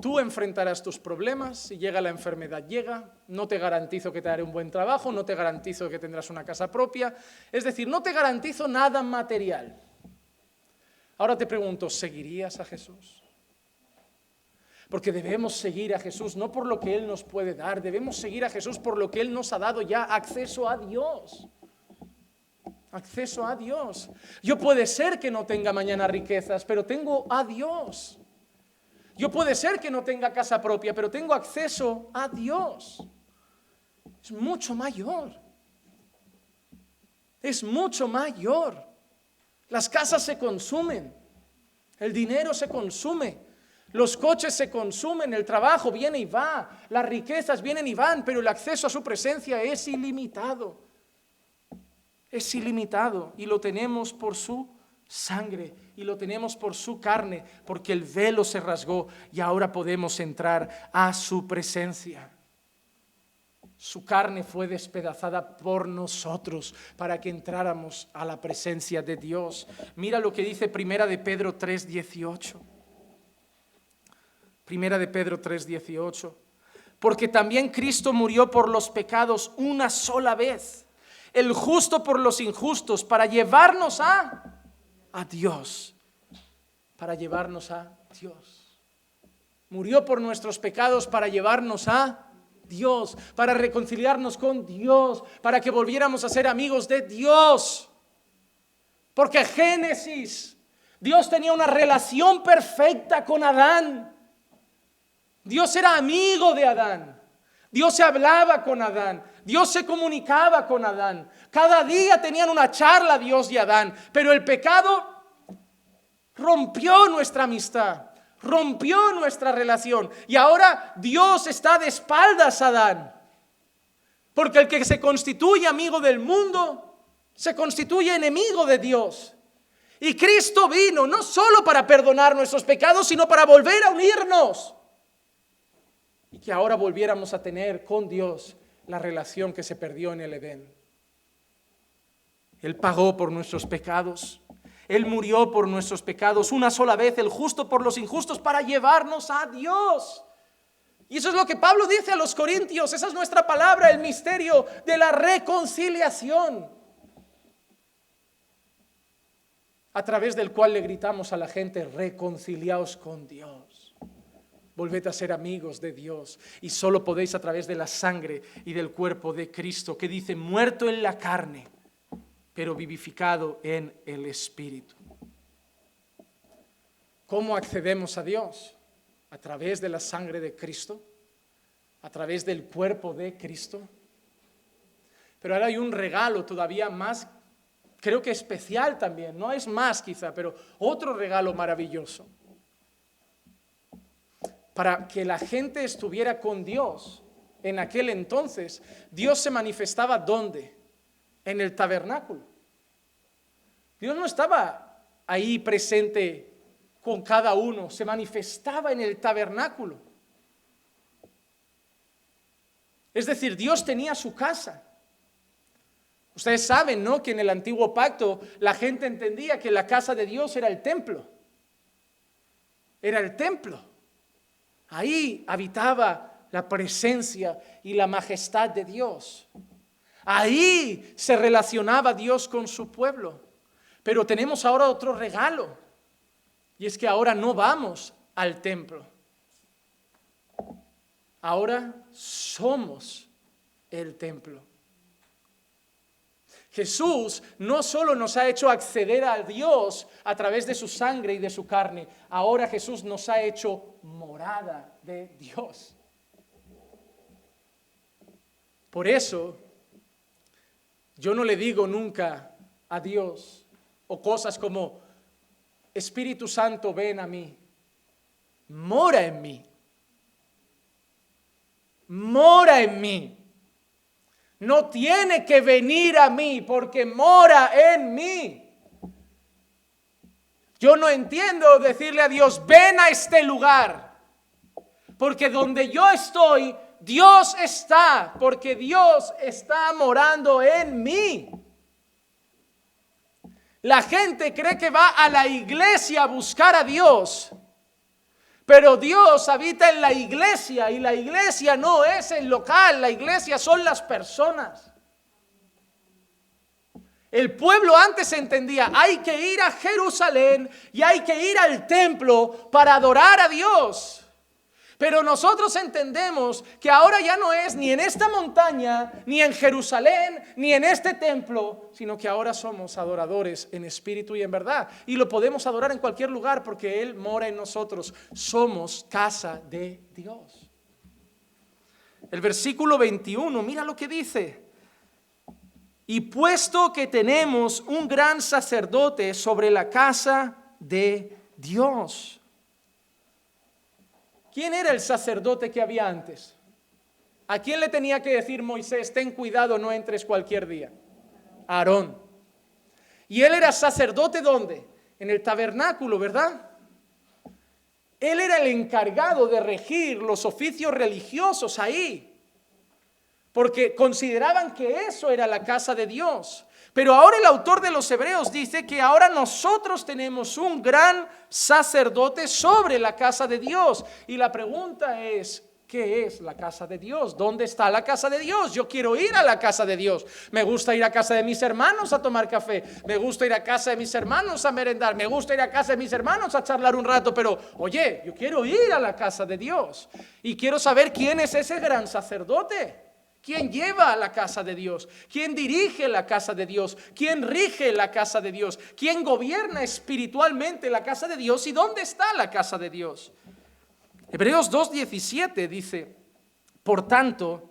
Tú enfrentarás tus problemas, si llega la enfermedad, llega. No te garantizo que te daré un buen trabajo, no te garantizo que tendrás una casa propia. Es decir, no te garantizo nada material. Ahora te pregunto, ¿seguirías a Jesús? Porque debemos seguir a Jesús, no por lo que Él nos puede dar, debemos seguir a Jesús por lo que Él nos ha dado ya, acceso a Dios. Acceso a Dios. Yo puede ser que no tenga mañana riquezas, pero tengo a Dios. Yo puede ser que no tenga casa propia, pero tengo acceso a Dios. Es mucho mayor. Es mucho mayor. Las casas se consumen, el dinero se consume, los coches se consumen, el trabajo viene y va, las riquezas vienen y van, pero el acceso a su presencia es ilimitado. Es ilimitado y lo tenemos por su sangre y lo tenemos por su carne, porque el velo se rasgó y ahora podemos entrar a su presencia. Su carne fue despedazada por nosotros para que entráramos a la presencia de Dios. Mira lo que dice Primera de Pedro 3:18. Primera de Pedro 3:18. Porque también Cristo murió por los pecados una sola vez, el justo por los injustos, para llevarnos a Dios. Para llevarnos a Dios. Murió por nuestros pecados para llevarnos a Dios, para reconciliarnos con Dios, para que volviéramos a ser amigos de Dios. Porque Génesis, Dios tenía una relación perfecta con Adán. Dios era amigo de Adán. Dios se hablaba con Adán. Dios se comunicaba con Adán. Cada día tenían una charla Dios y Adán. Pero el pecado rompió nuestra amistad. Rompió nuestra relación y ahora Dios está de espaldas a Adán. Porque el que se constituye amigo del mundo se constituye enemigo de Dios. Y Cristo vino no solo para perdonar nuestros pecados, sino para volver a unirnos. Y que ahora volviéramos a tener con Dios la relación que se perdió en el Edén. Él pagó por nuestros pecados. Él murió por nuestros pecados una sola vez, el justo por los injustos, para llevarnos a Dios. Y eso es lo que Pablo dice a los corintios. Esa es nuestra palabra, el misterio de la reconciliación, a través del cual le gritamos a la gente: reconciliaos con Dios, volved a ser amigos de Dios. Y solo podéis a través de la sangre y del cuerpo de Cristo, que dice: muerto en la carne, pero vivificado en el Espíritu. ¿Cómo accedemos a Dios? A través de la sangre de Cristo, a través del cuerpo de Cristo. Pero ahora hay un regalo todavía más, creo que especial también, no es más quizá, pero otro regalo maravilloso. Para que la gente estuviera con Dios en aquel entonces, Dios se manifestaba ¿dónde? En el tabernáculo. Dios no estaba ahí presente con cada uno, se manifestaba en el tabernáculo. Es decir, Dios tenía su casa. Ustedes saben, ¿no?, que en el antiguo pacto la gente entendía que la casa de Dios era el templo. Era el templo. Ahí habitaba la presencia y la majestad de Dios. Ahí se relacionaba Dios con su pueblo. Pero tenemos ahora otro regalo, y es que ahora no vamos al templo. Ahora somos el templo. Jesús no solo nos ha hecho acceder a Dios a través de su sangre y de su carne, ahora Jesús nos ha hecho morada de Dios. Por eso, yo no le digo nunca a Dios o cosas como: Espíritu Santo, ven a mí, mora en mí, mora en mí. No tiene que venir a mí porque mora en mí. Yo no entiendo decirle a Dios: ven a este lugar, porque donde yo estoy, Dios está, porque Dios está morando en mí. La gente cree que va a la iglesia a buscar a Dios, Pero Dios habita en la iglesia y la iglesia no es el local, la iglesia son las personas. El pueblo antes entendía, hay que ir a Jerusalén y hay que ir al templo para adorar a Dios. Pero nosotros entendemos que ahora ya no es ni en esta montaña, ni en Jerusalén, ni en este templo, sino que ahora somos adoradores en espíritu y en verdad. Y lo podemos adorar en cualquier lugar porque Él mora en nosotros. Somos casa de Dios. El versículo 21, mira lo que dice. Y puesto que tenemos un gran sacerdote sobre la casa de Dios. ¿Quién era el sacerdote que había antes? ¿A quién le tenía que decir Moisés, ten cuidado, no entres cualquier día? A Aarón. ¿Y él era sacerdote dónde? En el tabernáculo, ¿verdad? Él era el encargado de regir los oficios religiosos ahí, porque consideraban que eso era la casa de Dios. Pero ahora el autor de los Hebreos dice que ahora nosotros tenemos un gran sacerdote sobre la casa de Dios. Y la pregunta es, ¿qué es la casa de Dios? ¿Dónde está la casa de Dios? Yo quiero ir a la casa de Dios. Me gusta ir a casa de mis hermanos a tomar café. Me gusta ir a casa de mis hermanos a merendar. Me gusta ir a casa de mis hermanos a charlar un rato. Pero, oye, yo quiero ir a la casa de Dios. Y quiero saber quién es ese gran sacerdote. ¿Quién lleva a la casa de Dios? ¿Quién dirige la casa de Dios? ¿Quién rige la casa de Dios? ¿Quién gobierna espiritualmente la casa de Dios? ¿Y dónde está la casa de Dios? Hebreos 2:17 dice, por tanto,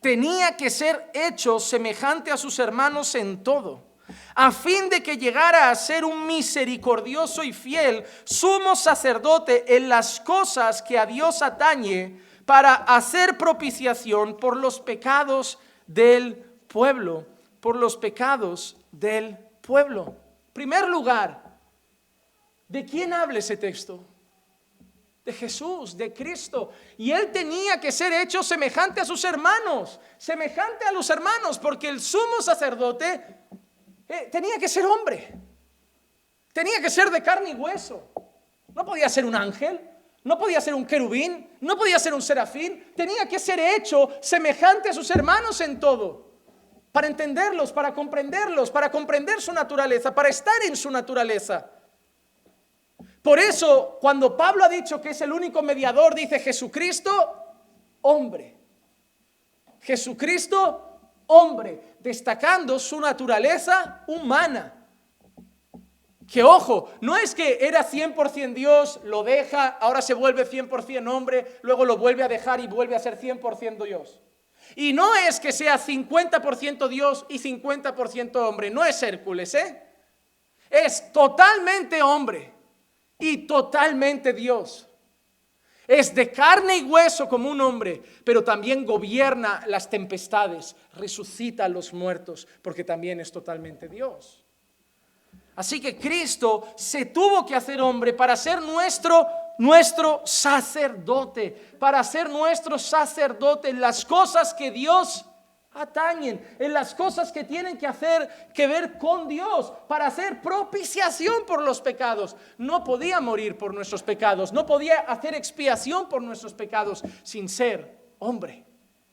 tenía que ser hecho semejante a sus hermanos en todo, a fin de que llegara a ser un misericordioso y fiel sumo sacerdote en las cosas que a Dios atañe, para hacer propiciación por los pecados del pueblo, por los pecados del pueblo. En primer lugar, ¿de quién habla ese texto? De Jesús, de Cristo. Y Él tenía que ser hecho semejante a sus hermanos, semejante a los hermanos, porque el sumo sacerdote tenía que ser hombre, tenía que ser de carne y hueso, no podía ser un ángel. No podía ser un querubín, no podía ser un serafín, tenía que ser hecho semejante a sus hermanos en todo, para entenderlos, para comprender su naturaleza, para estar en su naturaleza. Por eso, cuando Pablo ha dicho que es el único mediador, dice Jesucristo, hombre. Jesucristo, hombre, destacando su naturaleza humana. Que ojo, no es que era 100% Dios, lo deja, ahora se vuelve 100% hombre, luego lo vuelve a dejar y vuelve a ser 100% Dios. Y no es que sea 50% Dios y 50% hombre, no es Hércules, es totalmente hombre y totalmente Dios. Es de carne y hueso como un hombre, pero también gobierna las tempestades, resucita a los muertos, porque también es totalmente Dios. Así que Cristo se tuvo que hacer hombre para ser nuestro sacerdote, para ser nuestro sacerdote en las cosas que Dios atañen, en las cosas que tienen que ver con Dios, para hacer propiciación por los pecados. No podía morir por nuestros pecados, no podía hacer expiación por nuestros pecados sin ser hombre,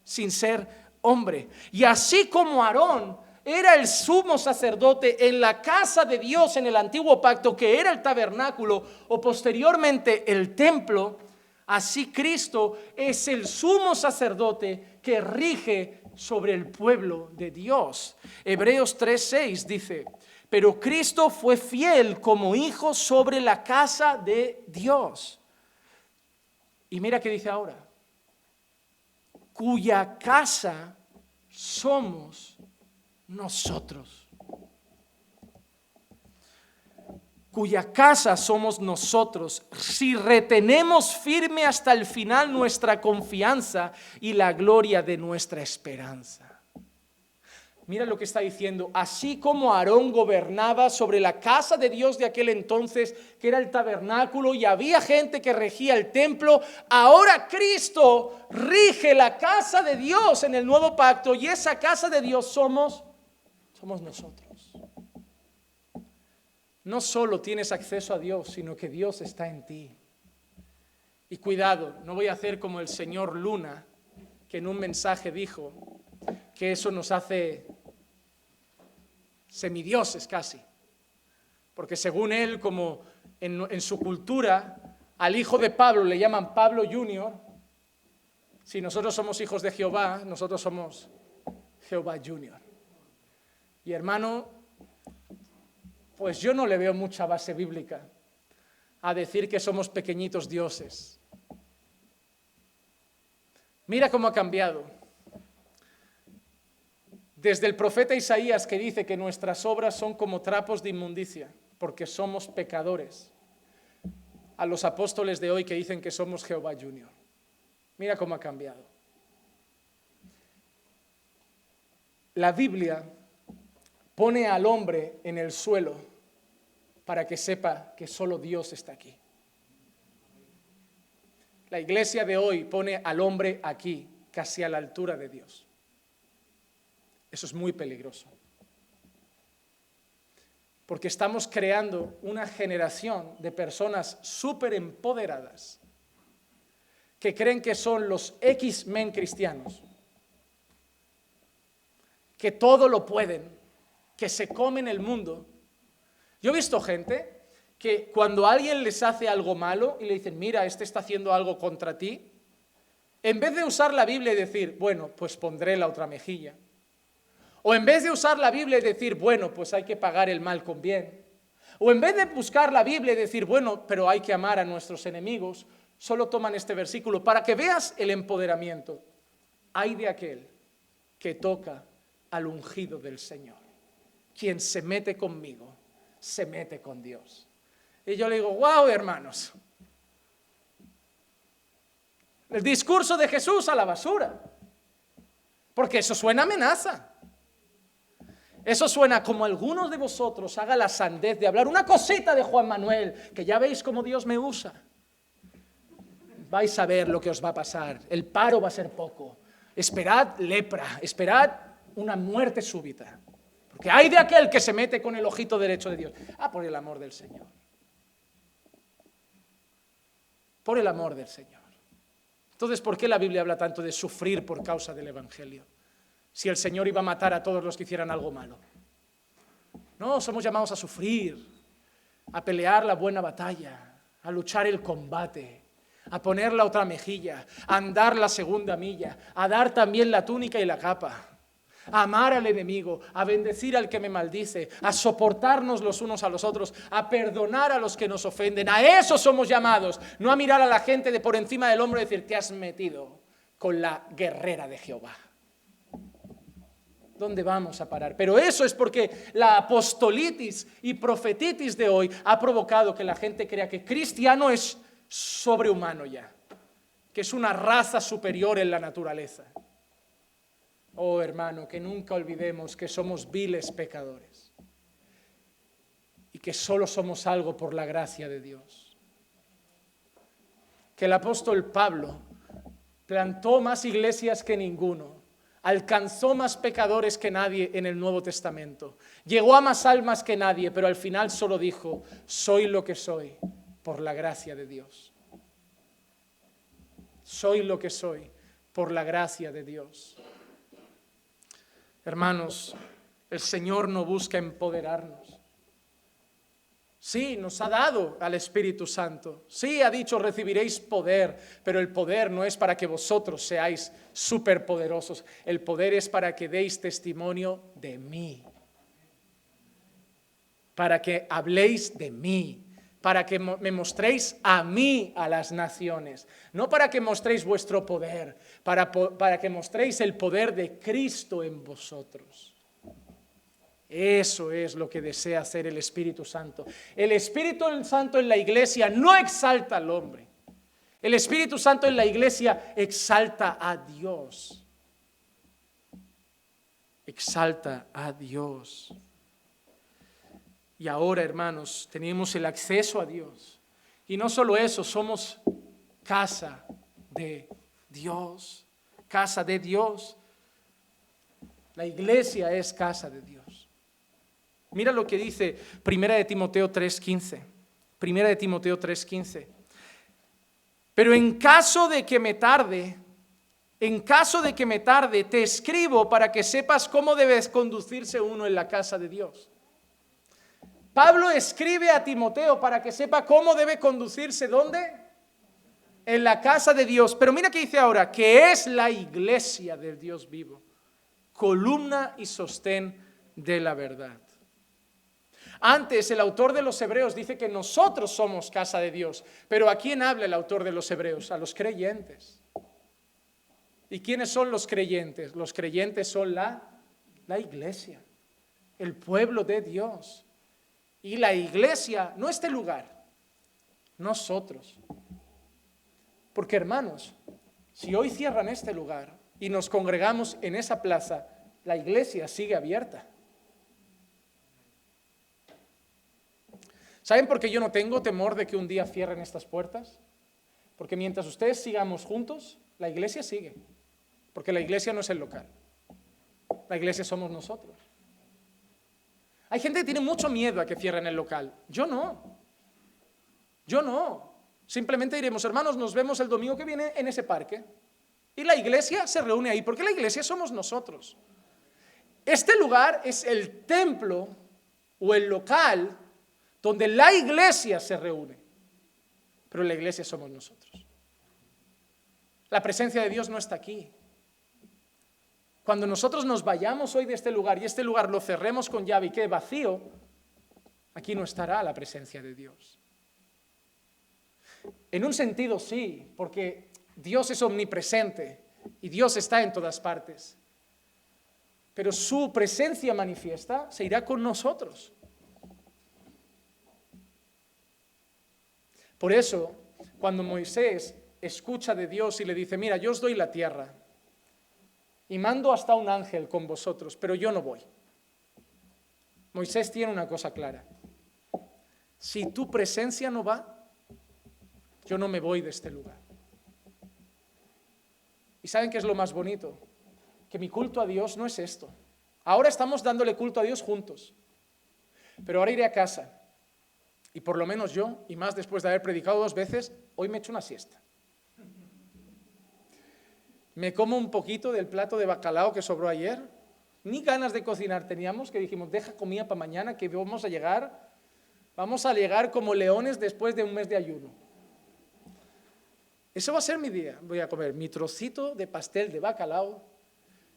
sin ser hombre. Y así como Aarón era el sumo sacerdote en la casa de Dios en el antiguo pacto, que era el tabernáculo o posteriormente el templo, así Cristo es el sumo sacerdote que rige sobre el pueblo de Dios. Hebreos 3:6 dice, pero Cristo fue fiel como hijo sobre la casa de Dios. Y mira qué dice ahora, cuya casa somos nosotros, cuya casa somos nosotros, si retenemos firme hasta el final nuestra confianza y la gloria de nuestra esperanza. Mira lo que está diciendo, así como Aarón gobernaba sobre la casa de Dios de aquel entonces, que era el tabernáculo, y había gente que regía el templo, ahora Cristo rige la casa de Dios en el nuevo pacto, y esa casa de Dios somos nosotros. No solo tienes acceso a Dios, sino que Dios está en ti. Y cuidado, no voy a hacer como el señor Luna, que en un mensaje dijo que eso nos hace semidioses casi. Porque según él, como en su cultura, al hijo de Pablo le llaman Pablo Junior. Si nosotros somos hijos de Jehová, nosotros somos Jehová Junior. Y hermano, pues yo no le veo mucha base bíblica a decir que somos pequeñitos dioses. Mira cómo ha cambiado. Desde el profeta Isaías, que dice que nuestras obras son como trapos de inmundicia, porque somos pecadores, a los apóstoles de hoy que dicen que somos Jehová Junior. Mira cómo ha cambiado. La Biblia pone al hombre en el suelo para que sepa que solo Dios está aquí. La iglesia de hoy pone al hombre aquí, casi a la altura de Dios. Eso es muy peligroso. Porque estamos creando una generación de personas súper empoderadas que creen que son los X-Men cristianos, que todo lo pueden, que se comen el mundo. Yo he visto gente que cuando alguien les hace algo malo y le dicen, mira, este está haciendo algo contra ti, en vez de usar la Biblia y decir, bueno, pues pondré la otra mejilla, o en vez de usar la Biblia y decir, bueno, pues hay que pagar el mal con bien, o en vez de buscar la Biblia y decir, bueno, pero hay que amar a nuestros enemigos, solo toman este versículo para que veas el empoderamiento. Ay de aquel que toca al ungido del Señor. Quien se mete conmigo, se mete con Dios. Y yo le digo, wow, hermanos. El discurso de Jesús a la basura. Porque eso suena a amenaza. Eso suena como algunos de vosotros haga la sandez de hablar una cosita de Juan Manuel, que ya veis cómo Dios me usa. Vais a ver lo que os va a pasar. El paro va a ser poco. Esperad lepra, esperad una muerte súbita. Porque hay de aquel que se mete con el ojito derecho de Dios. Por el amor del Señor. Por el amor del Señor. Entonces, ¿por qué la Biblia habla tanto de sufrir por causa del Evangelio? Si el Señor iba a matar a todos los que hicieran algo malo. No, somos llamados a sufrir, a pelear la buena batalla, a luchar el combate, a poner la otra mejilla, a andar la segunda milla, a dar también la túnica y la capa, a amar al enemigo, a bendecir al que me maldice, a soportarnos los unos a los otros, a perdonar a los que nos ofenden. A eso somos llamados, no a mirar a la gente de por encima del hombro y decir, te has metido con la guerrera de Jehová. ¿Dónde vamos a parar? Pero eso es porque la apostolitis y profetitis de hoy ha provocado que la gente crea que cristiano es sobrehumano ya, que es una raza superior en la naturaleza. Oh, hermano, que nunca olvidemos que somos viles pecadores y que solo somos algo por la gracia de Dios. Que el apóstol Pablo plantó más iglesias que ninguno, alcanzó más pecadores que nadie en el Nuevo Testamento, llegó a más almas que nadie, pero al final solo dijo, soy lo que soy por la gracia de Dios. Soy lo que soy por la gracia de Dios. Hermanos, el Señor no busca empoderarnos. Sí, nos ha dado al Espíritu Santo. Sí, ha dicho, recibiréis poder, pero el poder no es para que vosotros seáis superpoderosos. El poder es para que deis testimonio de mí. Para que habléis de mí. Para que me mostréis a mí a las naciones. No para que mostréis vuestro poder, para que mostréis el poder de Cristo en vosotros. Eso es lo que desea hacer el Espíritu Santo. El Espíritu Santo en la iglesia no exalta al hombre. El Espíritu Santo en la iglesia exalta a Dios. Exalta a Dios. Y ahora, hermanos, tenemos el acceso a Dios. Y no solo eso, somos casa de Dios. Casa de Dios. La iglesia es casa de Dios. Mira lo que dice 1 de Timoteo 3:15. 1 de Timoteo 3:15. Pero en caso de que me tarde, te escribo para que sepas cómo debes conducirse uno en la casa de Dios. Pablo escribe a Timoteo para que sepa cómo debe conducirse, ¿dónde? En la casa de Dios. Pero mira qué dice ahora, que es la iglesia del Dios vivo, columna y sostén de la verdad. Antes el autor de los Hebreos dice que nosotros somos casa de Dios, pero ¿a quién habla el autor de los Hebreos? A los creyentes. ¿Y quiénes son los creyentes? Los creyentes son la iglesia, el pueblo de Dios. Y la iglesia, no este lugar, nosotros. Porque hermanos, si hoy cierran este lugar y nos congregamos en esa plaza, la iglesia sigue abierta. ¿Saben por qué yo no tengo temor de que un día cierren estas puertas? Porque mientras ustedes sigamos juntos, la iglesia sigue. Porque la iglesia no es el local. La iglesia somos nosotros. Hay gente que tiene mucho miedo a que cierren el local. Yo no. Simplemente diremos, hermanos, nos vemos el domingo que viene en ese parque. Y la iglesia se reúne ahí, porque la iglesia somos nosotros. Este lugar es el templo o el local donde la iglesia se reúne. Pero la iglesia somos nosotros. La presencia de Dios no está aquí. Cuando nosotros nos vayamos hoy de este lugar y este lugar lo cerremos con llave y quede vacío, aquí no estará la presencia de Dios. En un sentido sí, porque Dios es omnipresente y Dios está en todas partes. Pero su presencia manifiesta se irá con nosotros. Por eso, cuando Moisés escucha de Dios y le dice, mira, yo os doy la tierra y mando hasta un ángel con vosotros, pero yo no voy. Moisés tiene una cosa clara. Si tu presencia no va, yo no me voy de este lugar. ¿Y saben qué es lo más bonito? Que mi culto a Dios no es esto. Ahora estamos dándole culto a Dios juntos, pero ahora iré a casa y por lo menos yo, y más después de haber predicado 2 veces, hoy me echo una siesta. Me como un poquito del plato de bacalao que sobró ayer. Ni ganas de cocinar teníamos, que dijimos, deja comida para mañana, que vamos a llegar como leones después de un mes de ayuno. Eso va a ser mi día. Voy a comer mi trocito de pastel de bacalao,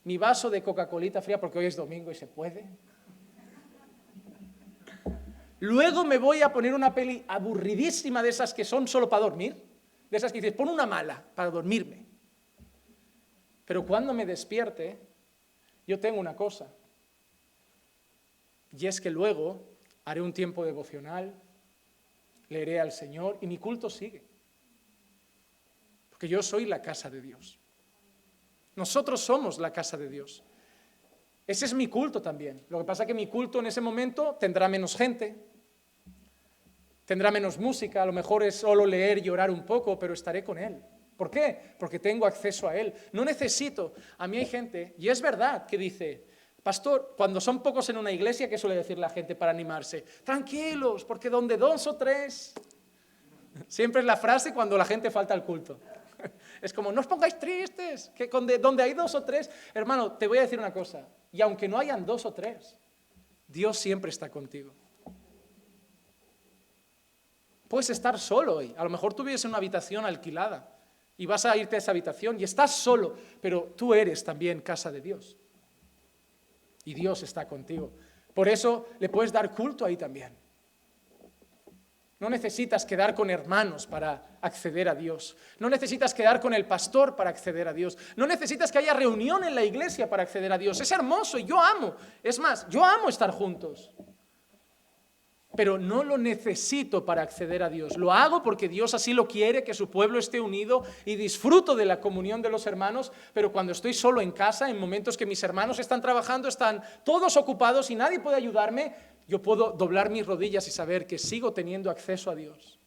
mi vaso de Coca-Colita fría, porque hoy es domingo y se puede. Luego me voy a poner una peli aburridísima de esas que son solo para dormir, de esas que dices, pon una mala para dormirme. Pero cuando me despierte, yo tengo una cosa, y es que luego haré un tiempo devocional, leeré al Señor y mi culto sigue. Porque yo soy la casa de Dios. Nosotros somos la casa de Dios. Ese es mi culto también. Lo que pasa es que mi culto en ese momento tendrá menos gente, tendrá menos música, a lo mejor es solo leer y orar un poco, pero estaré con Él. ¿Por qué? Porque tengo acceso a Él. No necesito. A mí hay gente, y es verdad, que dice, pastor, cuando son pocos en una iglesia, ¿qué suele decir la gente para animarse? Tranquilos, porque donde 2 o 3... Siempre es la frase cuando la gente falta al culto. Es como, no os pongáis tristes, que donde hay 2 o 3, hermano, te voy a decir una cosa, y aunque no hayan 2 o 3, Dios siempre está contigo. Puedes estar solo hoy, a lo mejor tú vives en una habitación alquilada y vas a irte a esa habitación y estás solo, pero tú eres también casa de Dios y Dios está contigo. Por eso le puedes dar culto ahí también. No necesitas quedar con hermanos para acceder a Dios. No necesitas quedar con el pastor para acceder a Dios. No necesitas que haya reunión en la iglesia para acceder a Dios. Es hermoso y yo amo. Es más, yo amo estar juntos. Pero no lo necesito para acceder a Dios. Lo hago porque Dios así lo quiere, que su pueblo esté unido y disfruto de la comunión de los hermanos. Pero cuando estoy solo en casa, en momentos que mis hermanos están trabajando, están todos ocupados y nadie puede ayudarme, yo puedo doblar mis rodillas y saber que sigo teniendo acceso a Dios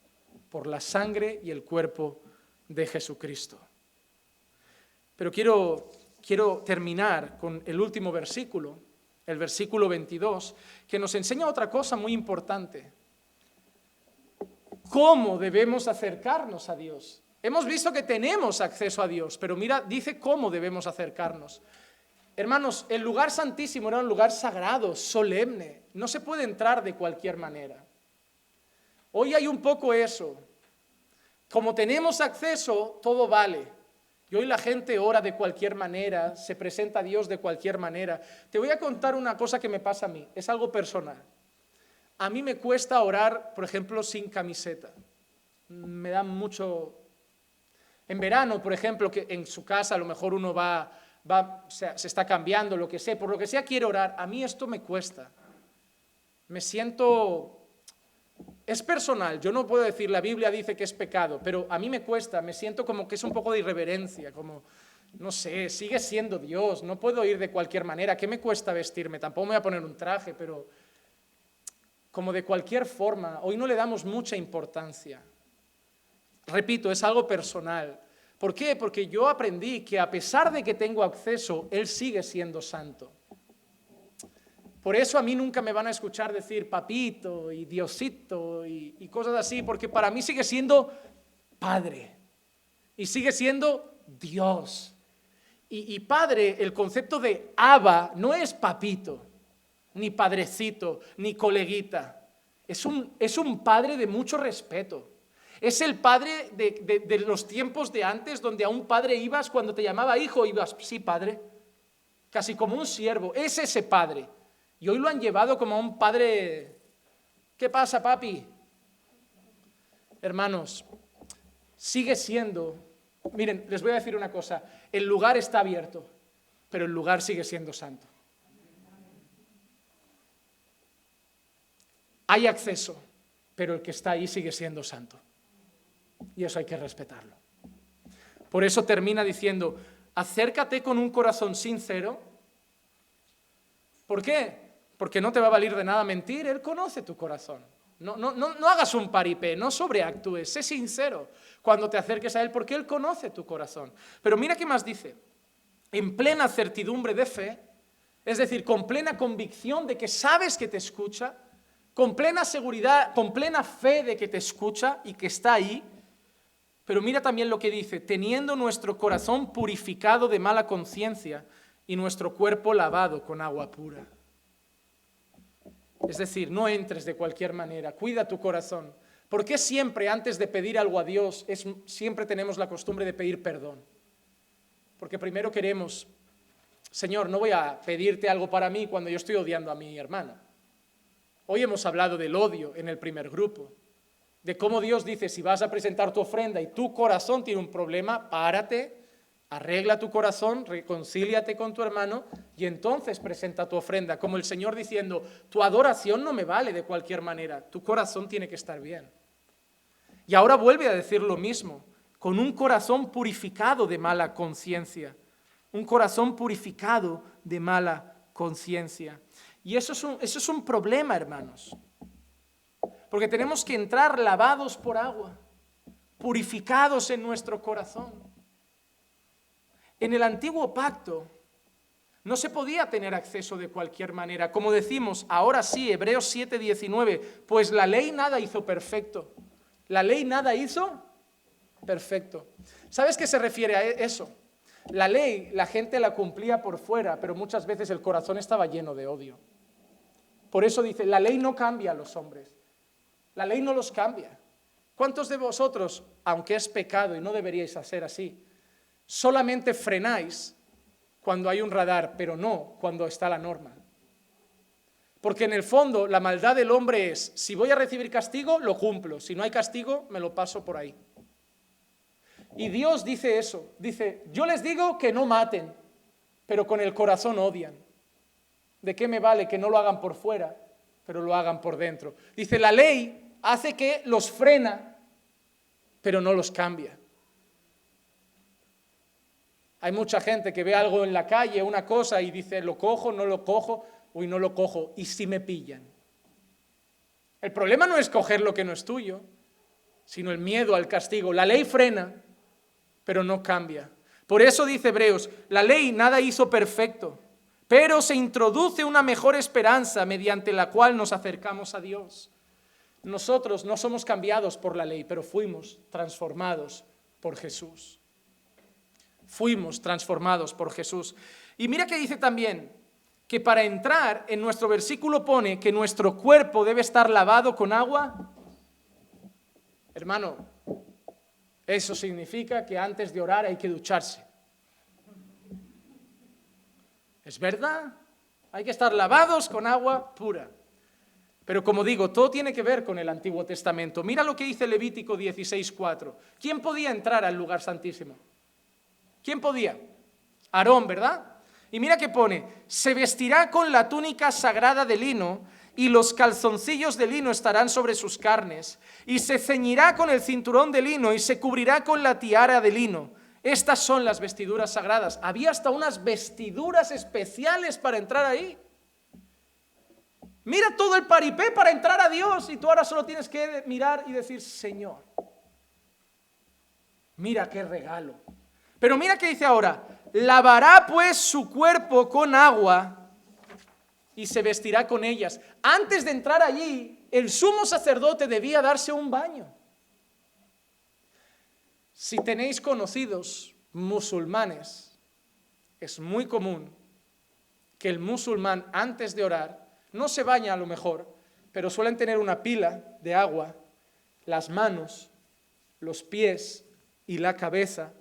por la sangre y el cuerpo de Jesucristo. Pero quiero terminar con el último versículo, el versículo 22, que nos enseña otra cosa muy importante. ¿Cómo debemos acercarnos a Dios? Hemos visto que tenemos acceso a Dios, pero mira, dice cómo debemos acercarnos. Hermanos, el lugar santísimo era un lugar sagrado, solemne. No se puede entrar de cualquier manera. Hoy hay un poco eso. Como tenemos acceso, todo vale. Y hoy la gente ora de cualquier manera, se presenta a Dios de cualquier manera. Te voy a contar una cosa que me pasa a mí, es algo personal. A mí me cuesta orar, por ejemplo, sin camiseta. Me da mucho... En verano, por ejemplo, que en su casa a lo mejor uno se está cambiando, lo que sea, por lo que sea quiere orar. A mí esto me cuesta. Me siento... Es personal, yo no puedo decir, la Biblia dice que es pecado, pero a mí me cuesta, me siento como que es un poco de irreverencia, como, no sé, sigue siendo Dios, no puedo ir de cualquier manera. ¿Qué me cuesta vestirme? Tampoco me voy a poner un traje, pero como de cualquier forma, hoy no le damos mucha importancia. Repito, es algo personal. ¿Por qué? Porque yo aprendí que a pesar de que tengo acceso, Él sigue siendo santo. Por eso a mí nunca me van a escuchar decir papito y Diosito y cosas así, porque para mí sigue siendo Padre y sigue siendo Dios. Y Padre, el concepto de Abba no es papito, ni padrecito, ni coleguita. Es un Padre de mucho respeto. Es el Padre de los tiempos de antes, donde a un padre ibas cuando te llamaba hijo, ibas, sí, Padre, casi como un siervo. Es ese Padre. Y hoy lo han llevado como a un padre, ¿qué pasa, papi? Hermanos, sigue siendo, miren, les voy a decir una cosa, el lugar está abierto, pero el lugar sigue siendo santo. Hay acceso, pero el que está ahí sigue siendo santo. Y eso hay que respetarlo. Por eso termina diciendo, acércate con un corazón sincero. ¿Por qué? Porque no te va a valer de nada mentir, Él conoce tu corazón. No hagas un paripé, no sobreactúes, sé sincero cuando te acerques a Él, porque Él conoce tu corazón. Pero mira qué más dice, en plena certidumbre de fe, es decir, con plena convicción de que sabes que te escucha, con plena seguridad, con plena fe de que te escucha y que está ahí, pero mira también lo que dice, teniendo nuestro corazón purificado de mala conciencia y nuestro cuerpo lavado con agua pura. Es decir, no entres de cualquier manera, cuida tu corazón. ¿Por qué siempre antes de pedir algo a Dios siempre tenemos la costumbre de pedir perdón? Porque primero queremos, Señor, no voy a pedirte algo para mí cuando yo estoy odiando a mi hermana. Hoy hemos hablado del odio en el primer grupo, de cómo Dios dice, si vas a presentar tu ofrenda y tu corazón tiene un problema, párate, arregla tu corazón, reconcíliate con tu hermano y entonces presenta tu ofrenda, como el Señor diciendo, tu adoración no me vale de cualquier manera, tu corazón tiene que estar bien. Y ahora vuelve a decir lo mismo, con un corazón purificado de mala conciencia, un corazón purificado de mala conciencia. Y eso es un problema, hermanos, porque tenemos que entrar lavados por agua, purificados en nuestro corazón. En el antiguo pacto no se podía tener acceso de cualquier manera. Como decimos, ahora sí, Hebreos 7:19, pues la ley nada hizo perfecto. La ley nada hizo perfecto. ¿Sabes qué se refiere a eso? La ley, la gente la cumplía por fuera, pero muchas veces el corazón estaba lleno de odio. Por eso dice, la ley no cambia a los hombres. La ley no los cambia. ¿Cuántos de vosotros, aunque es pecado y no deberíais hacer así, solamente frenáis cuando hay un radar, pero no cuando está la norma? Porque en el fondo la maldad del hombre es, si voy a recibir castigo, lo cumplo. Si no hay castigo, me lo paso por ahí. Y Dios dice eso, dice, yo les digo que no maten, pero con el corazón odian. ¿De qué me vale que no lo hagan por fuera, pero lo hagan por dentro? Dice, la ley hace que los frena, pero no los cambia. Hay mucha gente que ve algo en la calle, una cosa, y dice, ¿lo cojo, no lo cojo? Uy, no lo cojo, ¿y si me pillan? El problema no es coger lo que no es tuyo, sino el miedo al castigo. La ley frena, pero no cambia. Por eso dice Hebreos, la ley nada hizo perfecto, pero se introduce una mejor esperanza mediante la cual nos acercamos a Dios. Nosotros no somos cambiados por la ley, pero fuimos transformados por Jesús. Fuimos transformados por Jesús. Y mira que dice también que para entrar, en nuestro versículo pone que nuestro cuerpo debe estar lavado con agua. Hermano, eso significa que antes de orar hay que ducharse. ¿Es verdad? Hay que estar lavados con agua pura. Pero como digo, todo tiene que ver con el Antiguo Testamento. Mira lo que dice Levítico 16:4. ¿Quién podía entrar al lugar santísimo? ¿Quién podía? Aarón, ¿verdad? Y mira que pone, se vestirá con la túnica sagrada de lino y los calzoncillos de lino estarán sobre sus carnes, y se ceñirá con el cinturón de lino y se cubrirá con la tiara de lino. Estas son las vestiduras sagradas. Había hasta unas vestiduras especiales para entrar ahí. Mira todo el paripé para entrar a Dios y tú ahora solo tienes que mirar y decir, Señor, mira qué regalo. Pero mira que dice ahora, lavará pues su cuerpo con agua y se vestirá con ellas. Antes de entrar allí, el sumo sacerdote debía darse un baño. Si tenéis conocidos musulmanes, es muy común que el musulmán antes de orar no se baña a lo mejor, pero suelen tener una pila de agua, las manos, los pies y la cabeza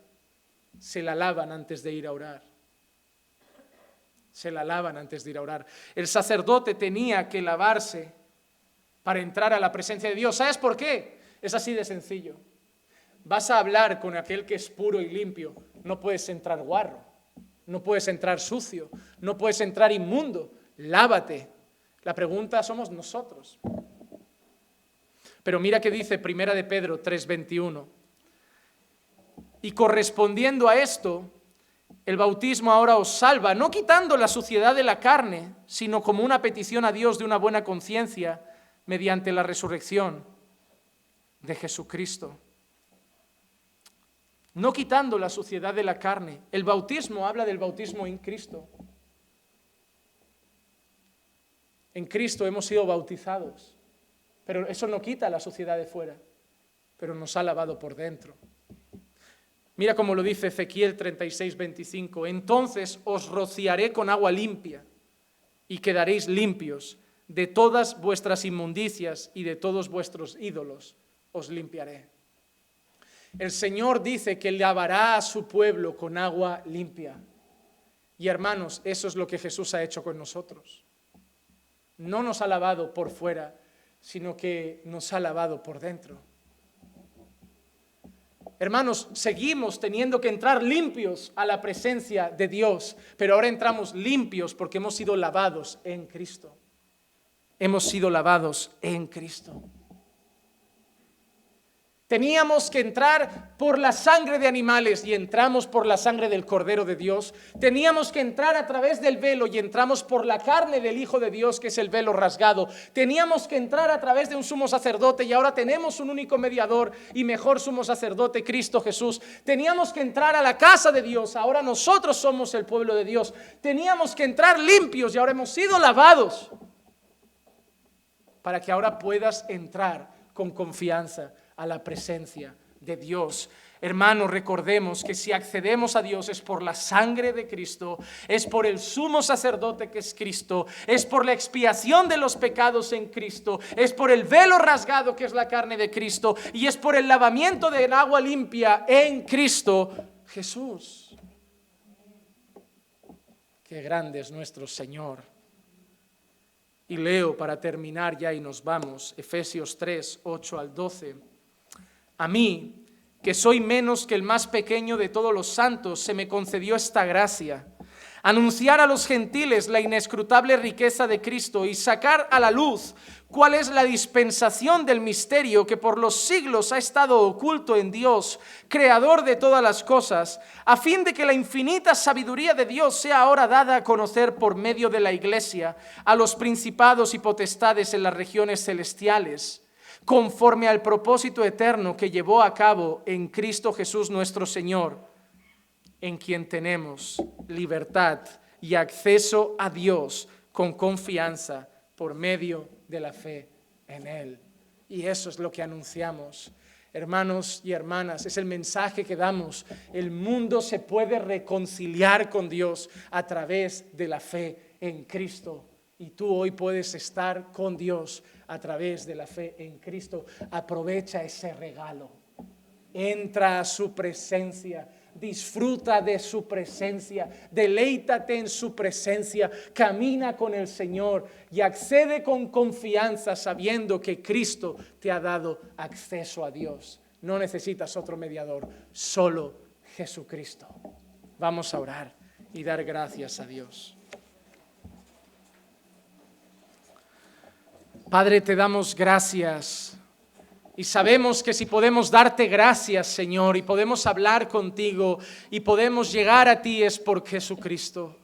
se la lavan antes de ir a orar. Se la lavan antes de ir a orar. El sacerdote tenía que lavarse para entrar a la presencia de Dios. ¿Sabes por qué? Es así de sencillo. Vas a hablar con aquel que es puro y limpio. No puedes entrar guarro, no puedes entrar sucio, no puedes entrar inmundo. Lávate. La pregunta somos nosotros. Pero mira que dice Primera de Pedro 3:21. Y correspondiendo a esto, el bautismo ahora os salva, no quitando la suciedad de la carne, sino como una petición a Dios de una buena conciencia mediante la resurrección de Jesucristo. No quitando la suciedad de la carne. El bautismo habla del bautismo en Cristo. En Cristo hemos sido bautizados, pero eso no quita la suciedad de fuera, pero nos ha lavado por dentro. Mira cómo lo dice Ezequiel 36:25. Entonces os rociaré con agua limpia y quedaréis limpios. De todas vuestras inmundicias y de todos vuestros ídolos os limpiaré. El Señor dice que lavará a su pueblo con agua limpia. Y hermanos, eso es lo que Jesús ha hecho con nosotros. No nos ha lavado por fuera, sino que nos ha lavado por dentro. Hermanos, seguimos teniendo que entrar limpios a la presencia de Dios, pero ahora entramos limpios porque hemos sido lavados en Cristo. Hemos sido lavados en Cristo. Teníamos que entrar por la sangre de animales y entramos por la sangre del Cordero de Dios. Teníamos que entrar a través del velo y entramos por la carne del Hijo de Dios, que es el velo rasgado. Teníamos que entrar a través de un sumo sacerdote y ahora tenemos un único mediador y mejor sumo sacerdote, Cristo Jesús. Teníamos que entrar a la casa de Dios, ahora nosotros somos el pueblo de Dios. Teníamos que entrar limpios y ahora hemos sido lavados para que ahora puedas entrar con confianza a la presencia de Dios. Hermanos, recordemos que si accedemos a Dios es por la sangre de Cristo, es por el sumo sacerdote que es Cristo, es por la expiación de los pecados en Cristo, es por el velo rasgado que es la carne de Cristo y es por el lavamiento del agua limpia en Cristo Jesús. Qué grande es nuestro Señor. Y leo para terminar ya y nos vamos, Efesios 3:8-12. A mí, que soy menos que el más pequeño de todos los santos, se me concedió esta gracia: anunciar a los gentiles la inescrutable riqueza de Cristo y sacar a la luz cuál es la dispensación del misterio que por los siglos ha estado oculto en Dios, creador de todas las cosas, a fin de que la infinita sabiduría de Dios sea ahora dada a conocer por medio de la Iglesia a los principados y potestades en las regiones celestiales, conforme al propósito eterno que llevó a cabo en Cristo Jesús nuestro Señor, en quien tenemos libertad y acceso a Dios con confianza por medio de la fe en Él. Y eso es lo que anunciamos. Hermanos y hermanas, es el mensaje que damos. El mundo se puede reconciliar con Dios a través de la fe en Cristo. Y tú hoy puedes estar con Dios a través de la fe en Cristo. Aprovecha ese regalo. Entra a su presencia. Disfruta de su presencia, deleítate en su presencia, camina con el Señor y accede con confianza sabiendo que Cristo te ha dado acceso a Dios. No necesitas otro mediador, solo Jesucristo. Vamos a orar y dar gracias a Dios. Padre, te damos gracias. Y sabemos que si podemos darte gracias, Señor, y podemos hablar contigo y podemos llegar a ti es por Jesucristo.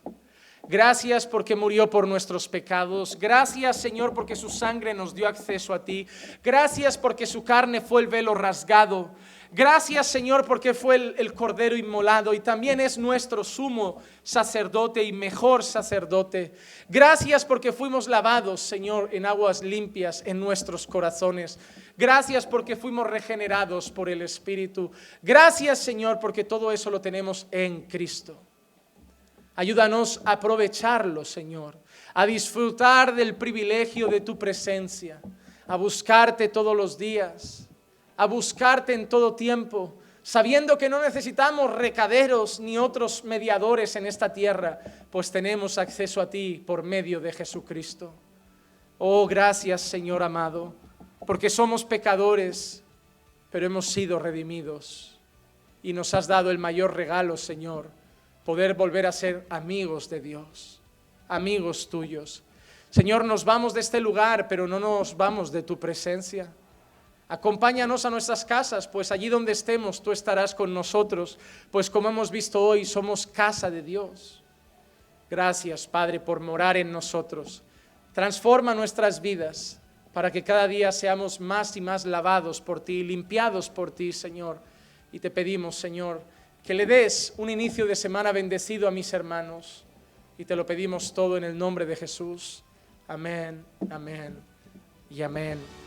Gracias porque murió por nuestros pecados. Gracias, Señor, porque su sangre nos dio acceso a ti. Gracias porque su carne fue el velo rasgado. Gracias, Señor, porque fue el cordero inmolado y también es nuestro sumo sacerdote y mejor sacerdote. Gracias porque fuimos lavados, Señor, en aguas limpias en nuestros corazones. Gracias porque fuimos regenerados por el Espíritu. Gracias, Señor, porque todo eso lo tenemos en Cristo. Ayúdanos a aprovecharlo, Señor, a disfrutar del privilegio de tu presencia, a buscarte todos los días, a buscarte en todo tiempo, sabiendo que no necesitamos recaderos ni otros mediadores en esta tierra, pues tenemos acceso a ti por medio de Jesucristo. Oh, gracias, Señor amado, porque somos pecadores, pero hemos sido redimidos y nos has dado el mayor regalo, Señor, poder volver a ser amigos de Dios, amigos tuyos. Señor, nos vamos de este lugar, pero no nos vamos de tu presencia. Acompáñanos a nuestras casas, pues allí donde estemos tú estarás con nosotros, pues como hemos visto hoy, somos casa de Dios. Gracias, Padre, por morar en nosotros. Transforma nuestras vidas para que cada día seamos más y más lavados por ti, limpiados por ti, Señor. Y te pedimos, Señor, que le des un inicio de semana bendecido a mis hermanos. Y te lo pedimos todo en el nombre de Jesús. Amén, amén y amén.